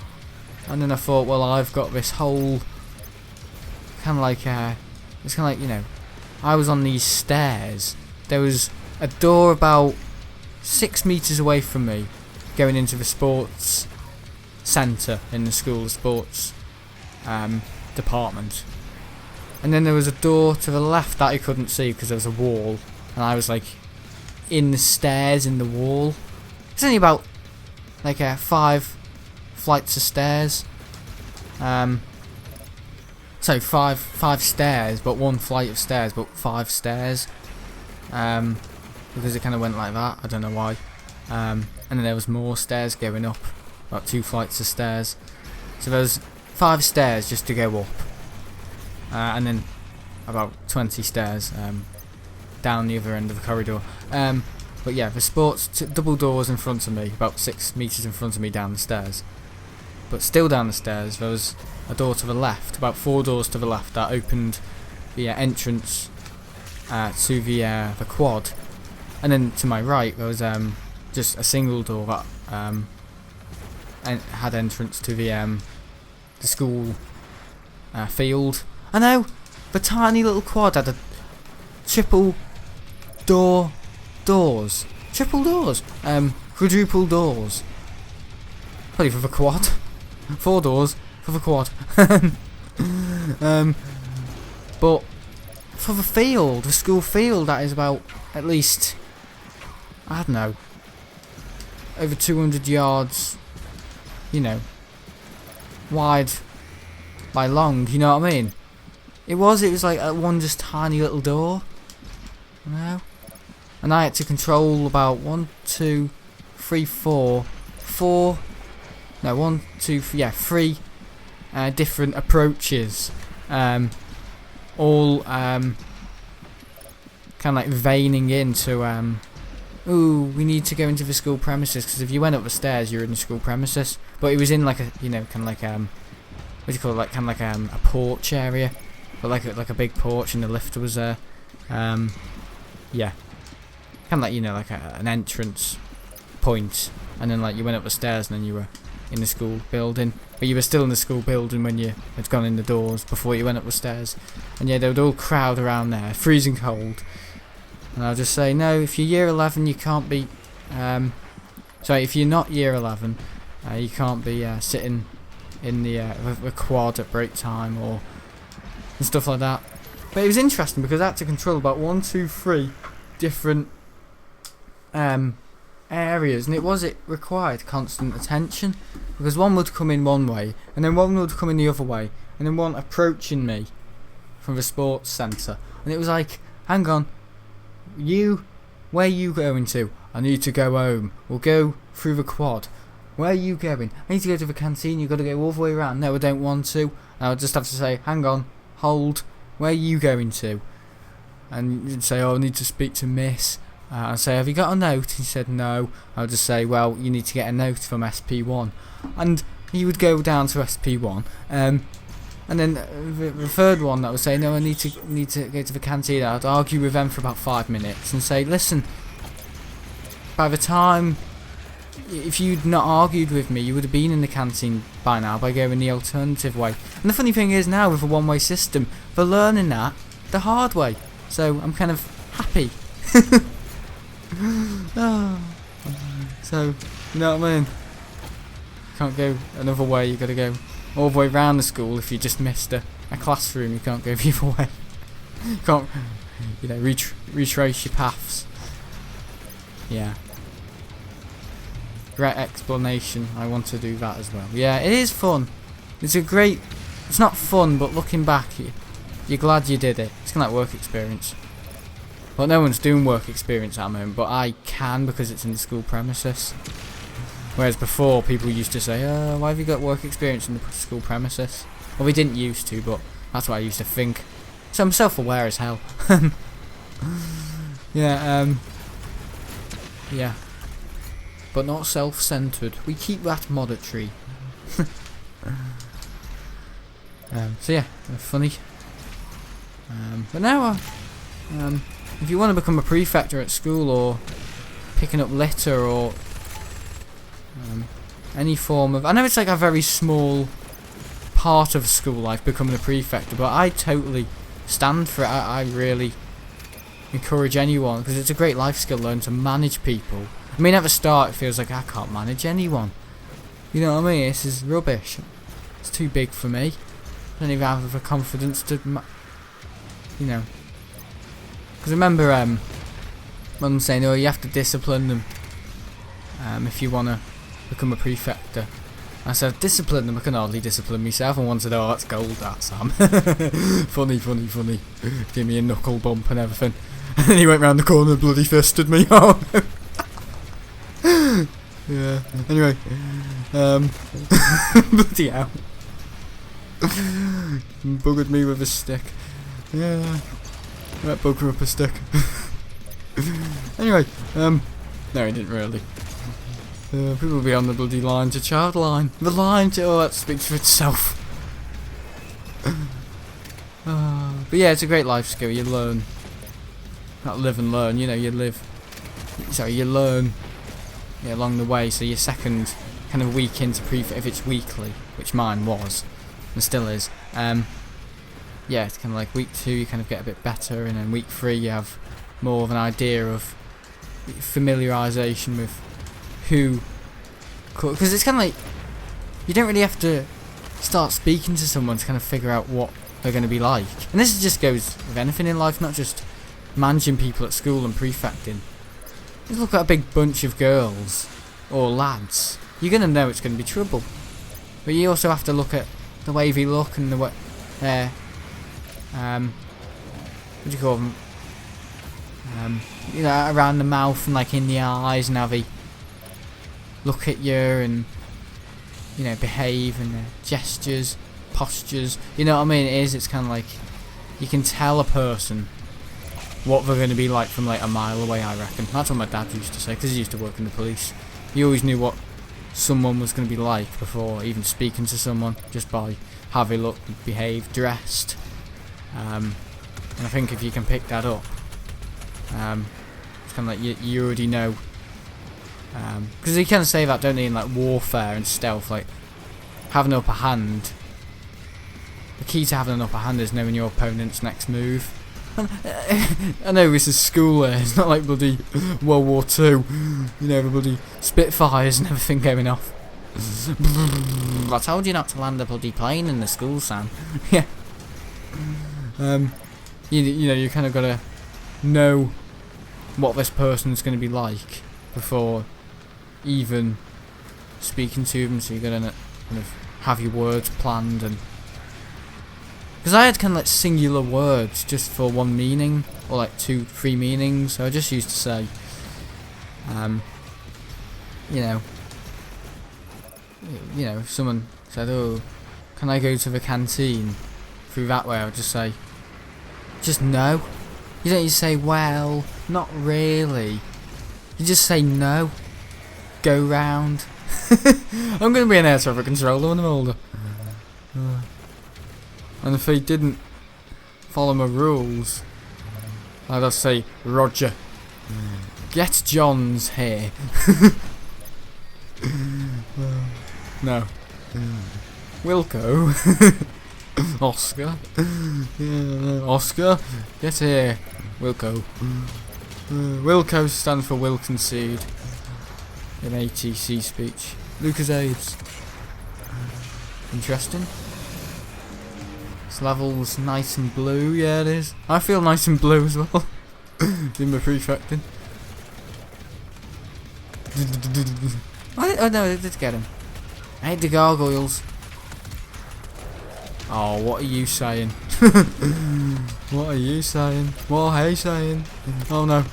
then I thought, well, I've got this whole kind of like, it's kind of like, you know, I was on these stairs. There was a door about 6 meters away from me, going into the sports centre in the school, sports department. And then there was a door to the left that I couldn't see because there was a wall, and I was like in the stairs in the wall. It's only about like 5 flights of stairs. So five stairs, but 1 flight of stairs, but 5 stairs. Because it kind of went like that. I don't know why. And then there was more stairs going up, about 2 flights of stairs. So there was 5 stairs just to go up, and then about 20 stairs down the other end of the corridor. But yeah, the sports double doors in front of me, about 6 meters in front of me down the stairs. But still down the stairs, there was a door to the left, about 4 doors to the left, that opened the entrance to the quad. And then to my right, there was just a single door that had entrance to the school field. I know, the tiny little quad had a triple doors, quadruple doors. Probably for the quad. 4 doors for the quad. But for the field, the school field, that is about at least, I don't know, over 200 yards, you know, wide by long, you know what I mean? It was like one just tiny little door, you know? And I had to control about 1, 2, 3, 4, no, 1, 2, 3, yeah, 3 different approaches, all kind of like veining into ooh, we need to go into the school premises, because if you went up the stairs you're in the school premises. But it was in like a, you know, kind of like what do you call it, like kind of like a porch area, but like a big porch, and the lift was there. Yeah, kind of like, you know, like an entrance point, and then like you went up the stairs and then you were in the school building, but you were still in the school building when you had gone in the doors before you went up the stairs. And yeah, they would all crowd around there, freezing cold. And I'll just say, no, if you're year 11 you can't be, sorry, if you're not year 11, you can't be sitting in the quad at break time or and stuff like that. But it was interesting because I had to control about 1, 2, 3 different areas, and it required constant attention, because one would come in one way and then one would come in the other way, and then one approaching me from the sports centre, and it was like hang on, where you going to? I need to go home. We'll go through the quad. Where are you going? I need to go to the canteen. You've got to go all the way around. No, I don't want to. I'll just have to say, hang on, hold. Where are you going to? And you'd say, oh, I need to speak to Miss. I'd say, have you got a note? He said, no. I'll just say, well, you need to get a note from SP1. And he would go down to SP1. And then the third one that would say, no, I need to go to the canteen. I'd argue with them for about 5 minutes and say, listen, by the time, if you'd not argued with me, you would have been in the canteen by now by going the alternative way. And the funny thing is now with a one-way system, they're learning that the hard way. So I'm kind of happy. Oh. So, you know what I mean? Can't go another way, you got to go all the way around the school. If you just missed a classroom, you can't go the other way. You can't, retrace your paths. Yeah. Great explanation. I want to do that as well. Yeah, it is fun. It's not fun, but looking back, you're glad you did it. It's kind of like work experience. Well, no one's doing work experience at the moment, but I can because it's in the school premises. Whereas before, people used to say, oh, why have you got work experience in the school premises? Well, we didn't used to, but that's what I used to think. So I'm self-aware as hell. Yeah, yeah. But not self-centered. We keep that monetary. So yeah, funny. But now, if you want to become a prefector at school, or picking up litter, or any form of, I know it's like a very small part of school life, becoming a prefector, but I totally stand for it. I really encourage anyone, because it's a great life skill, learn to manage people. I mean, at the start it feels like I can't manage anyone. You know what I mean? This is rubbish. It's too big for me. I don't even have the confidence to, because remember, Mum saying, oh, you have to discipline them if you want to become a prefector. I said, discipline them? I can hardly discipline myself. And one said, oh, that's gold, that, Sam. Funny. Give me a knuckle bump and everything. And then he went round the corner and bloody fisted me. Oh, no. Yeah, anyway. Bloody hell. Buggered me with a stick. Yeah. Let bugger up a stick. Anyway, no, he didn't really. People will be on the bloody line to child line. The line to, oh, that speaks for itself. But yeah, it's a great life skill. You learn. Not live and learn, you learn along the way. So your second kind of week into prefect, if it's weekly, which mine was, and still is, yeah, it's kind of like week 2 you kind of get a bit better, and then week 3 you have more of an idea of familiarisation with who, because it's kind of like you don't really have to start speaking to someone to kind of figure out what they're going to be like. And this just goes with anything in life, not just managing people at school and prefecting. Just look at a big bunch of girls or lads, you're going to know it's going to be trouble. But you also have to look at the way they look and the way what do you call them? Around the mouth and like in the eyes, and how they look at you and behave, and their gestures, postures. You know what I mean? It's kind of like you can tell a person what they're going to be like from like a mile away, I reckon. That's what my dad used to say, because he used to work in the police. He always knew what someone was going to be like before even speaking to someone, just by how they look, behave, dressed. And I think if you can pick that up, it's kind of like you already know. Because you kind of say that, don't they, in like warfare and stealth, like having an upper hand. The key to having an upper hand is knowing your opponent's next move. I know this is school there, it's not like bloody World War II, the bloody Spitfires and everything going off. I told you not to land a bloody plane in the school, Sam. Yeah. You kind of gotta know what this person's going to be like before even speaking to them, so you're gonna kind of have your words planned and Because I had kind of like singular words just for one meaning, or like 2, 3 meanings. So I just used to say, you know, if someone said, "Oh, can I go to the canteen through that way?" I would just say, just no. You don't just say, "Well, not really." You just say no. Go round. I'm going to be an air traffic controller when I'm older. And if he didn't follow my rules, I'd just say, "Roger, get John's here." No. Wilco. Oscar. Yeah, Oscar, get here. Wilco. Wilco stands for will concede in ATC speech. Lucas Aids. Interesting. This level's nice and blue, yeah it is. I feel nice and blue as well. In my prefecting. Oh no, I did get him. I hate the gargoyles. Oh, what are you saying? What are you saying? What are you saying? Oh no.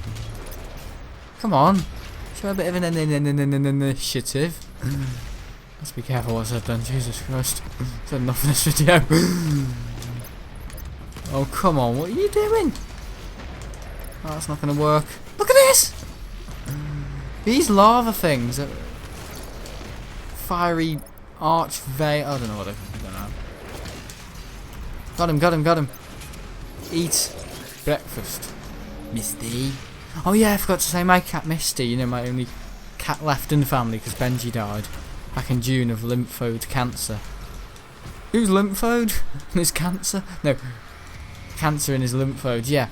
Come on. Show a bit of an initiative. Let's be careful what I said then, Jesus Christ. Said enough in this video. Oh come on, what are you doing? Oh, that's not gonna work. Look at this! These lava things are fiery arch veil. I don't know what I don't know. Got him. Eat breakfast, Misty. Oh yeah, I forgot to say my cat Misty. You know, my only cat left in the family because Benji died back in June of lymphoid cancer. Who's lymphoid? His cancer? No, cancer in his lymphoid. Yeah.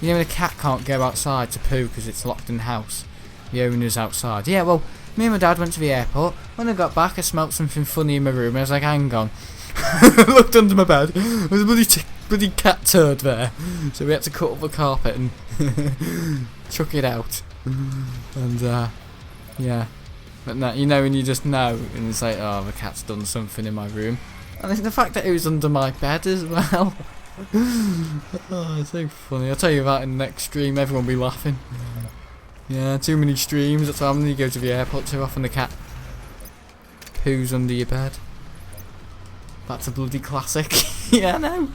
You know when a cat can't go outside to poo because it's locked in the house. The owner's outside. Yeah, well, me and my dad went to the airport. When I got back, I smelt something funny in my room. I was like, hang on. I looked under my bed. There was a bloody cat turd there. So we had to cut up the carpet and chuck it out. And, yeah. But no, you know when you just know, and it's like, oh, the cat's done something in my room. And it's the fact that it was under my bed as well. Oh, it's so funny. I'll tell you that in the next stream, everyone will be laughing. Yeah, too many streams, that's why I'm going to go to the airport too often. The cat poos under your bed. That's a bloody classic. Yeah, I know.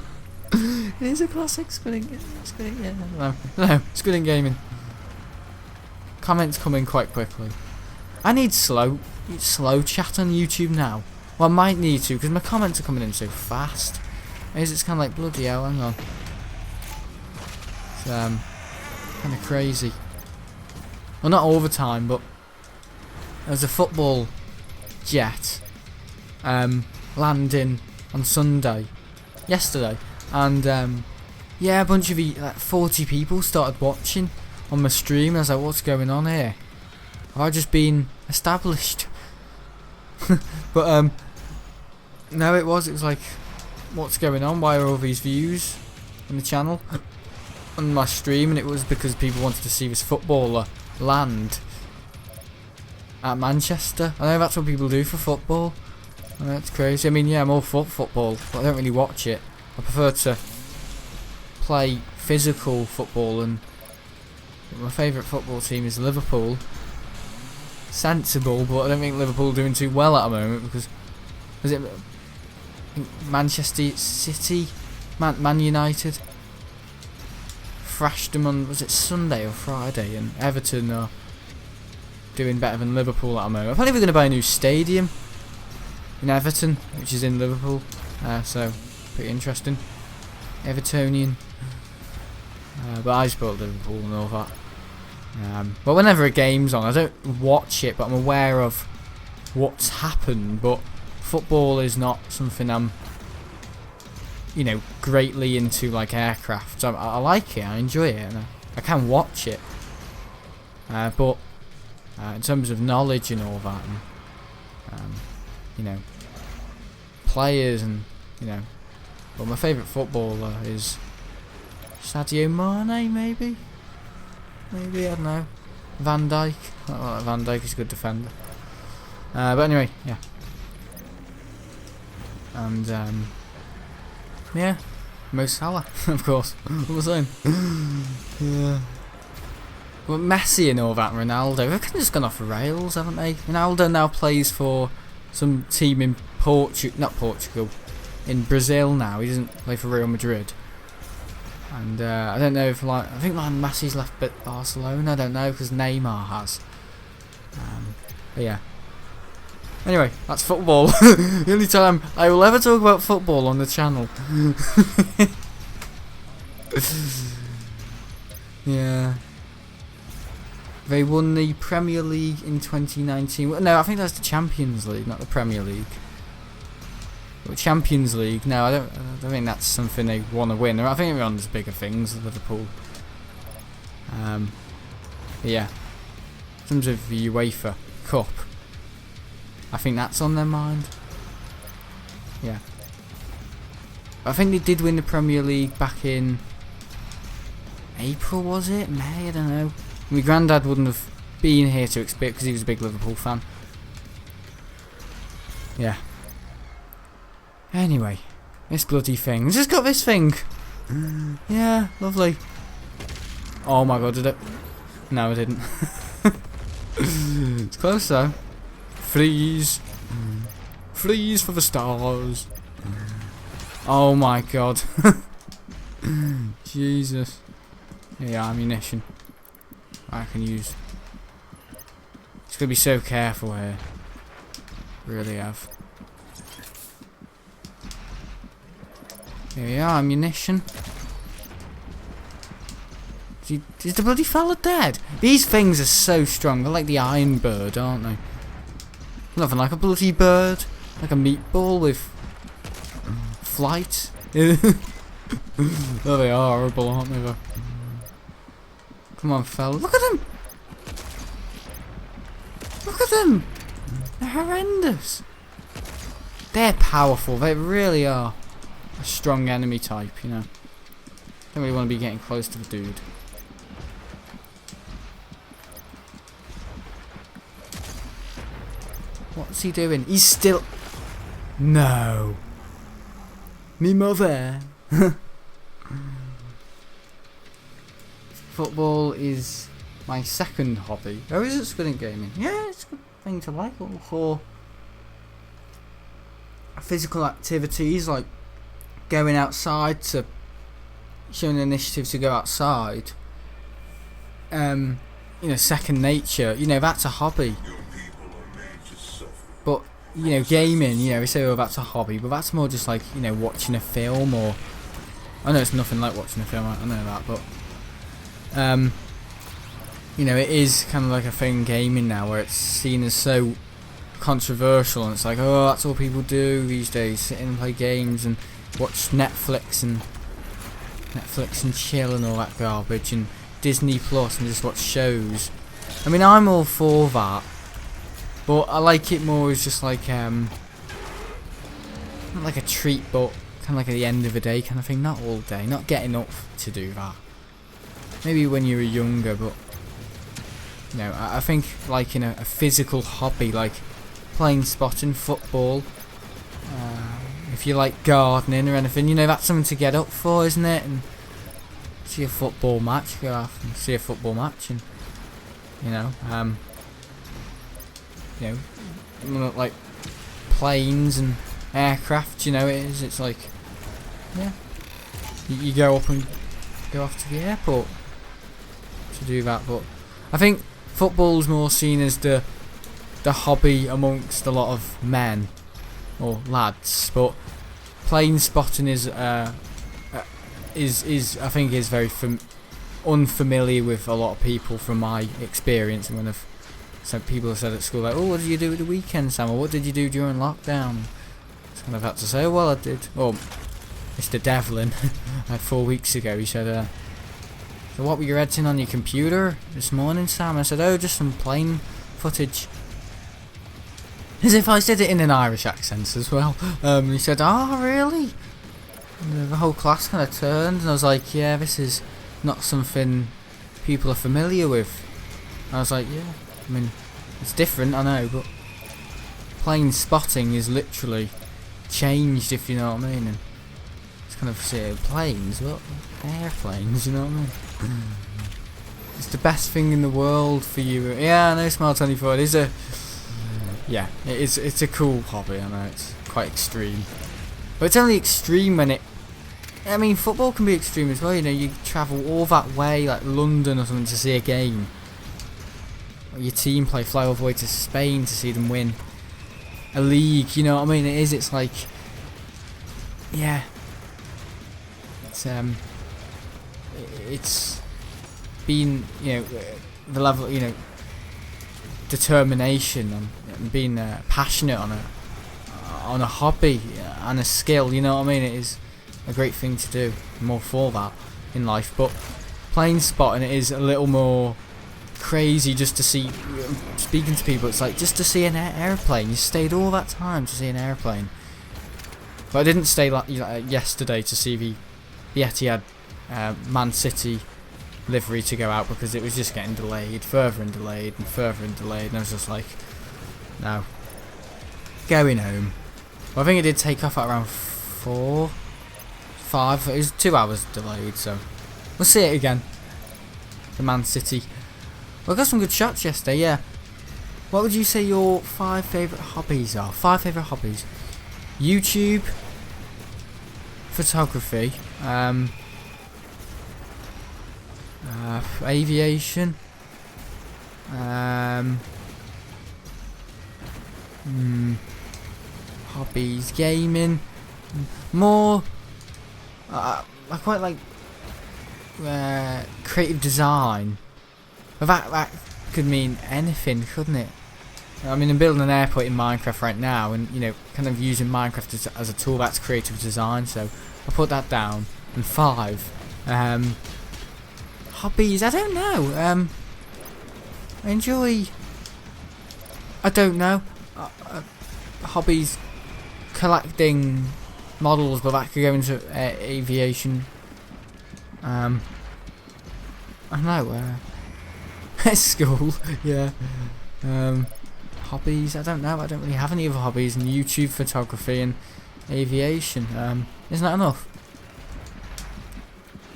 It is a classic. Squid yeah, no, Squid in Gaming. Comments come in quite quickly. I need slow chat on YouTube now. Well, I might need to, because my comments are coming in so fast. It's kind of like, bloody hell, hang on. It's kind of crazy. Well, not all the time, but there was a football jet landing on yesterday, and yeah, a bunch of like 40 people started watching on my stream. I was like, what's going on here? Have I just been established? But no, it was like, what's going on? Why are all these views on the channel on my stream? And it was because people wanted to see this footballer land at Manchester. I know that's what people do for football. I know, that's crazy. I mean, yeah, I'm all for football, but I don't really watch it. I prefer to play physical football, and my favourite football team is Liverpool. Sensible, but I don't think Liverpool are doing too well at the moment, because was it Manchester City, Man United thrashed them on, was it Sunday or Friday, and Everton are doing better than Liverpool at the moment. Apparently we're going to buy a new stadium in Everton, which is in Liverpool, so pretty interesting. Evertonian, but I support Liverpool and all that. But whenever a game's on, I don't watch it, but I'm aware of what's happened. But football is not something I'm, you know, greatly into, like aircraft. So I like it, I enjoy it, and I can watch it. But in terms of knowledge and all that, and you know, players and you know, well, my favourite footballer is Sadio Mane, maybe, I don't know. Van Dijk. I don't like Van Dijk, he's a good defender. But anyway, yeah. And Yeah, Mo Salah, of course. What was I saying? Yeah. But Messi and all that, Ronaldo, they've kind of just gone off the rails, haven't they? Ronaldo now plays for some team in not Portugal, in Brazil now. He doesn't play for Real Madrid. And I don't know if I think Messi's left Barcelona. I don't know because Neymar has. But yeah. Anyway, that's football. The only time I will ever talk about football on the channel. Yeah. They won the Premier League in 2019. No, I think that's the Champions League, not the Premier League. But Champions League. No, I don't think that's something they want to win. I think they're on these bigger things, Liverpool. Yeah. In terms of the UEFA Cup, I think that's on their mind. Yeah. I think they did win the Premier League back in April, was it? May? I don't know. My granddad wouldn't have been here to expect because he was a big Liverpool fan. Yeah. Anyway, this bloody thing. I just got this thing. Yeah, lovely. Oh my god, did it? No, I didn't. It's close though. Freeze. Freeze for the stars. Oh my god. Jesus. Yeah, ammunition. I can use. Just gotta be so careful here. Really have. Here we are, ammunition. Is the bloody fella dead? These things are so strong. They're like the Iron Bird, aren't they? Nothing like a bloody bird. Like a meatball with flight. Oh, they are horrible, aren't they? Though? Come on, fella. Look at them! Look at them! They're horrendous. They're powerful. They really are. A strong enemy type, you know. Don't really want to be getting close to the dude. What's he doing? He's still... No. Me mother. Football is my second hobby. Oh, is it Squid Gaming? Yeah, it's a good thing to like. For physical activities like going outside, to showing initiative to go outside. You know, second nature. You know, that's a hobby. But you know, gaming. You know, we say, oh, that's a hobby, but that's more just like, you know, watching a film. Or I know it's nothing like watching a film. I know that, but you know, it is kind of like a thing, gaming now, where it's seen as so controversial, and it's like, oh, that's all people do these days, sit in and play games and watch Netflix and chill and all that garbage, and Disney Plus and just watch shows. I mean, I'm all for that, but I like it more as just like not like a treat, but kind of like at the end of the day kind of thing. Not all day, not getting up to do that. Maybe when you were younger, but you know, I think like in a physical hobby like playing spotting, football, if you like gardening or anything, you know, that's something to get up for, isn't it? And see a football match, go off and see a football match, and you know, like planes and aircraft, you know, it's like, yeah, you go up and go off to the airport to do that. But I think football's more seen as the hobby amongst a lot of men or lads, but plane spotting is I think is very unfamiliar with a lot of people from my experience. And when some people have said at school like, oh, what did you do at the weekend, Sam, or what did you do during lockdown? So I've had to say, oh, well, I did. Oh, Mr. Devlin, like 4 weeks ago, he said, so what were you editing on your computer this morning, Sam? I said, oh, just some plane footage. As if I said it in an Irish accent as well. He said, oh, really? And the whole class kind of turned, and I was like, yeah, this is not something people are familiar with. And I was like, yeah, I mean, it's different, I know, but plane spotting is literally changed, if you know what I mean. And it's kind of say planes, well, airplanes, you know what I mean? It's the best thing in the world for you. Yeah, I know, Smile 24. It is a, yeah, it's a cool hobby. I know it's quite extreme, but it's only extreme when it. I mean, football can be extreme as well. You know, you travel all that way, like London or something, to see a game. Or your team fly all the way to Spain to see them win a league. You know what I mean? It's like, yeah, it's been, you know, the level, you know, determination and being passionate on a hobby and a skill. You know what I mean? It is a great thing to do. I'm all for that in life, but plane spotting it is a little more crazy. Just to see, speaking to people, it's like just to see an airplane. You stayed all that time to see an airplane, but I didn't stay like yesterday to see the Etihad Man City livery to go out because it was just getting delayed, further and delayed and further and delayed, and I was just like, no, going home. Well, I think it did take off at around 4, 5. It was 2 hours delayed, so we'll see it again. The Man City. Well, I got some good shots yesterday. Yeah. What would you say your 5 favourite hobbies are? 5 favourite hobbies. YouTube, photography, aviation, hobbies, gaming, more. I quite like creative design. But that could mean anything, couldn't it? I mean, I'm building an airport in Minecraft right now, and you know, kind of using Minecraft as a tool. That's creative design, so I'll put that down. And 5, hobbies. I don't know. I enjoy. I don't know. Hobbies, collecting models, but that could go into aviation. I don't know. School, yeah. Hobbies, I don't know. I don't really have any other hobbies. And YouTube, photography, and aviation. Isn't that enough?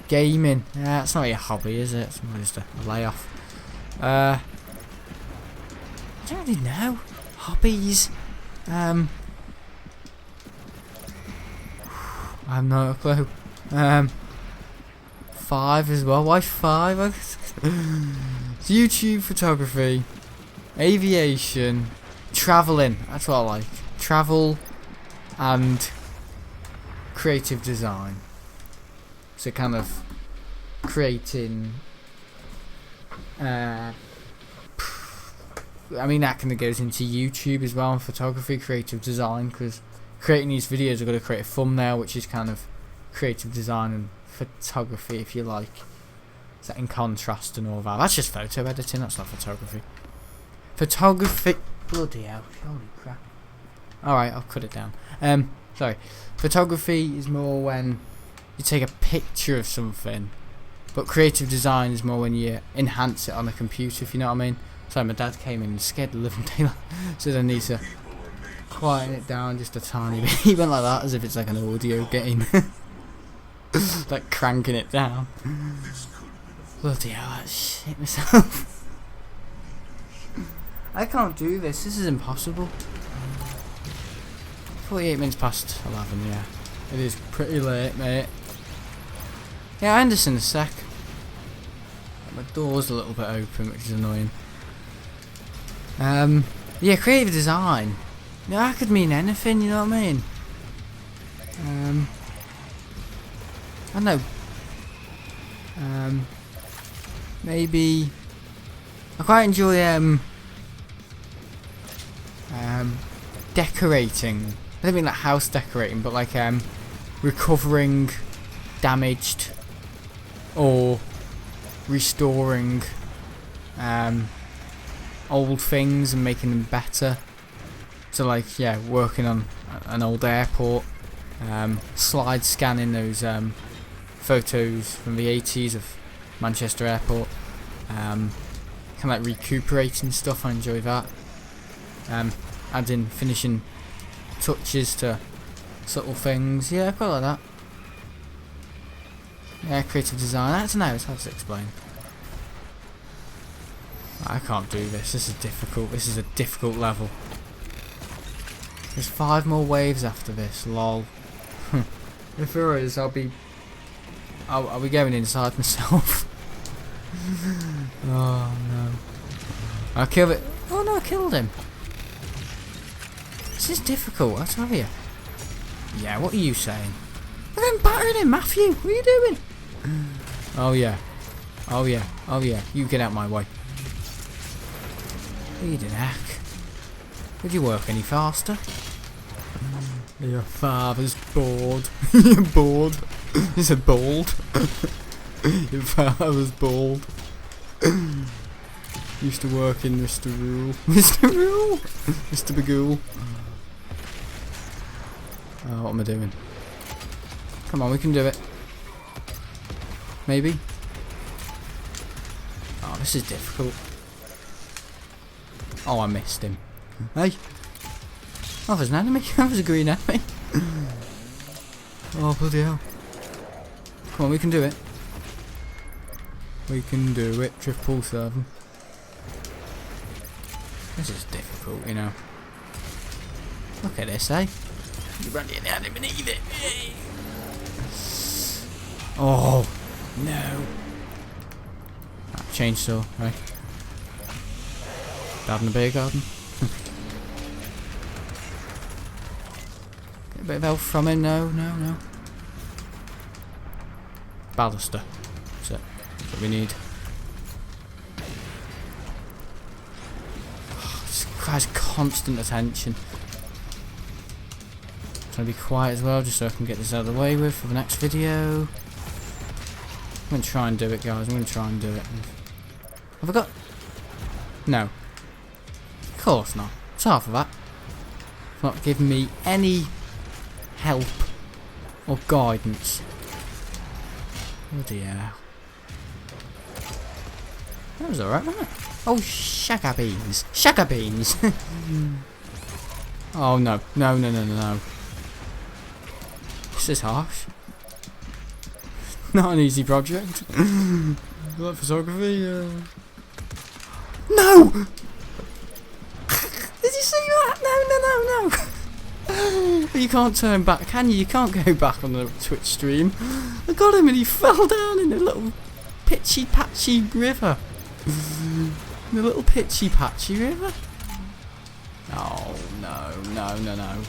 Gaming, yeah, it's not really a hobby, is it? It's more just a layoff. I don't really know. Hobbies. I have no clue. 5 as well. Why 5? It's YouTube, photography, aviation, travelling. That's what I like. Travel and creative design. So kind of creating. I mean, that kind of goes into YouTube as well, and photography, creative design, because creating these videos, I've got to create a thumbnail, which is kind of creative design and photography, if you like. Set in contrast and all that. That's just photo editing, that's not photography. Photography. Bloody hell, holy crap. Alright, I'll cut it down. Sorry. Photography is more when you take a picture of something, but creative design is more when you enhance it on a computer, if you know what I mean. Sorry, my dad came in and scared the living daylight, so I need to quieten it down just a tiny bit. He went like that as if it's like an audio game. Like cranking it down. Bloody hell, I shit myself. I can't do this. This is impossible. 48 minutes past 11, yeah. It is pretty late, mate. Yeah, I understand a sec. My door's a little bit open, which is annoying. Yeah, creative design. Yeah, that could mean anything, you know what I mean? I don't know. Maybe I quite enjoy decorating. I don't mean like house decorating, but like recovering damaged or restoring old things and making them better. So like, yeah, working on an old airport, slide scanning those photos from the 80s of Manchester Airport, kind of like recuperating stuff. I enjoy that. Adding finishing touches to subtle things. Yeah, I quite like that. Yeah, creative design. That's no, it's hard to explain. I can't do this. This is difficult. This is a difficult level. There's 5 more waves after this. Lol. If there is, I'll be going inside myself. Oh no. I killed it. Oh no, I killed him. This is difficult, I tell you. Yeah, what are you saying? Well, then battering him, Matthew. What are you doing? Oh yeah. Oh yeah. Oh yeah. You get out my way. Bleeding heck. Would you work any faster? Your father's bored. You're bored. He said bald. Your father's bald. Used to work in Mr. Rule. Mr. Rule? Mr. Bagul. Oh, what am I doing? Come on, we can do it. Maybe? Oh, this is difficult. Oh, I missed him. Hey! Oh, there's an enemy. There's a green enemy. Oh, bloody hell. Come on, we can do it. We can do it. 777. This is difficult, you know. Look at this, eh? You run in there, I didn't believe it. Oh, no. Chainsaw, right? Dad in the beer garden. Get a bit of health from it. No, no, no. Baluster. That's it. That's what we need. Oh, this requires constant attention. Trying to be quiet as well, just so I can get this out of the way with for the next video. I'm going to try and do it, guys. I'm going to try and do it. Have I got... No. Of course not. It's half of that. It's not giving me any help or guidance. Oh dear. That was alright, wasn't it? Oh, shagga beans. Shagga beans! Oh no. No, no, no, no, no. This is harsh. Not an easy project. Like photography, No! Did you see that? No, no, no, no. You can't turn back, can you? You can't go back on the Twitch stream. I got him and he fell down in a little pitchy patchy river. In a little pitchy patchy river. Oh no, no, no, no.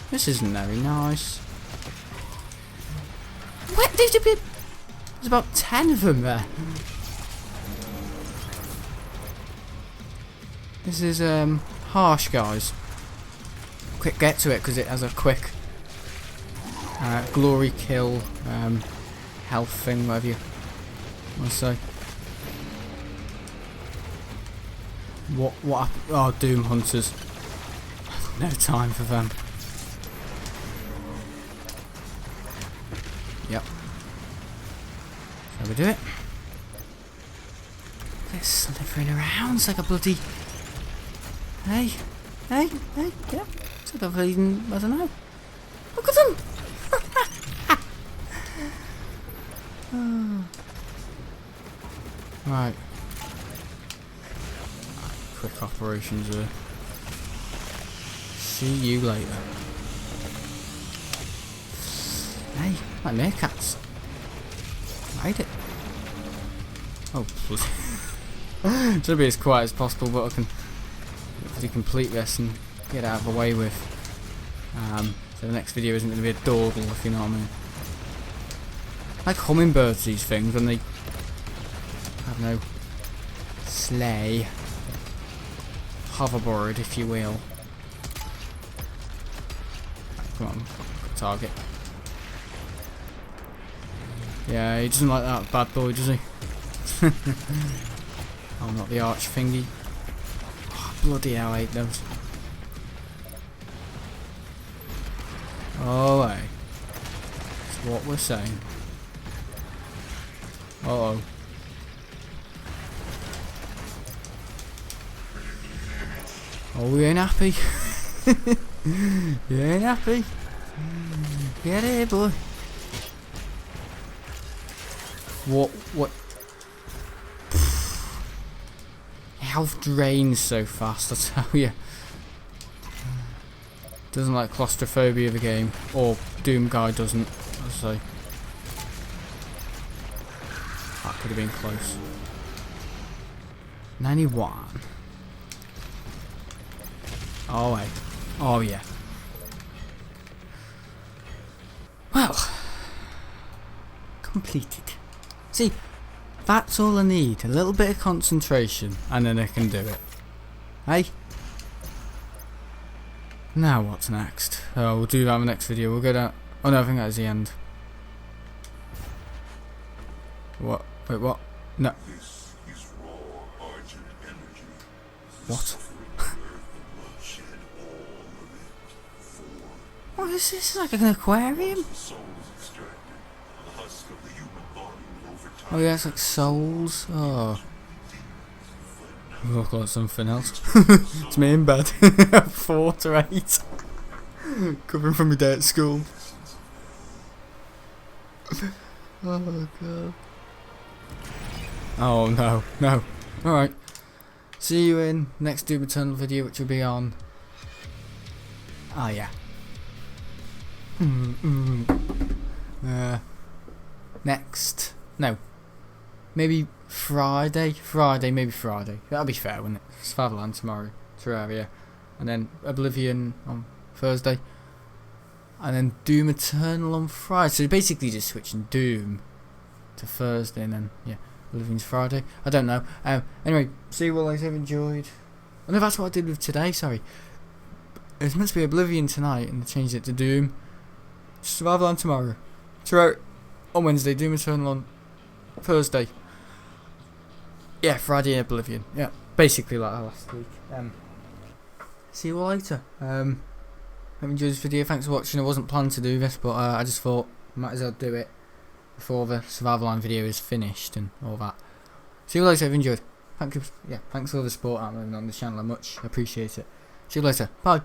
This isn't very nice. What? There's about 10 of them there. This is harsh, guys. Quick, get to it because it has a quick glory kill health thing, whatever you want to say. What? Oh, Doom Hunters. No time for them. Yep. Shall we do it? They're slithering around. It's like a bloody... Hey, hey, hey, yeah. It's like a bleeding... I don't know. Look at them! Oh. Right. Quick operations there. See you later. Hey, my meerkats. Made it. Oh, please. Trying to be as quiet as possible, but I can hopefully complete this and get out of the way with. So the next video isn't going to be a dawdle, if you know what I mean. Like hummingbirds, these things, when they have no sleigh. Hoverboard, if you will. Come on, target. Yeah, he doesn't like that bad boy, does he? Oh, not the arch thingy. Oh, bloody hell, I hate those. Oh, hey. That's what we're saying. Uh-oh. Oh, we ain't happy. You ain't happy. Get here, boy. What? Health drains so fast, I tell you. Doesn't like claustrophobia of the game, or Doom Guy doesn't. I'll say. That could have been close. 91. Oh wait. Oh yeah. Well, completed. See, that's all I need. A little bit of concentration, and then I can do it. Hey. Now what's next? Oh, we'll do that in the next video. We'll go down. Oh no, I think that is the end. What? Wait, what? No. This is raw Argent energy. What? What is this? Like an aquarium? Soul is extracted. The husk of the human body will over time. Oh yeah, it's like souls. Oh. Look like something else. It's me in bed. 4 to 8. Coming from my day at school. Oh god. Oh no, no. Alright. See you in next Doom Eternal video, which will be on. Ah yeah. Next. No. Maybe Friday. Maybe Friday. That'll be fair, wouldn't it? Survival tomorrow. Terraria. And then Oblivion on Thursday. And then Doom Eternal on Friday. So basically just switching Doom to Thursday and then, yeah, Oblivion's Friday. I don't know. Anyway, see you all later. I've enjoyed. I know that's what I did with today, sorry. It was meant to be Oblivion tonight and they changed it to Doom. Survival tomorrow. Terraria on Wednesday. Doom Eternal on Thursday. Yeah, Friday and Oblivion. Yeah, basically like last week. See you all later. Hope you enjoyed this video. Thanks for watching. I wasn't planning to do this, but I just thought I might as well do it before the Survival Line video is finished and all that. See you later. If you enjoyed. Thank you. Yeah, thanks for all the support I'm on the channel. I much appreciate it. See you later. Bye.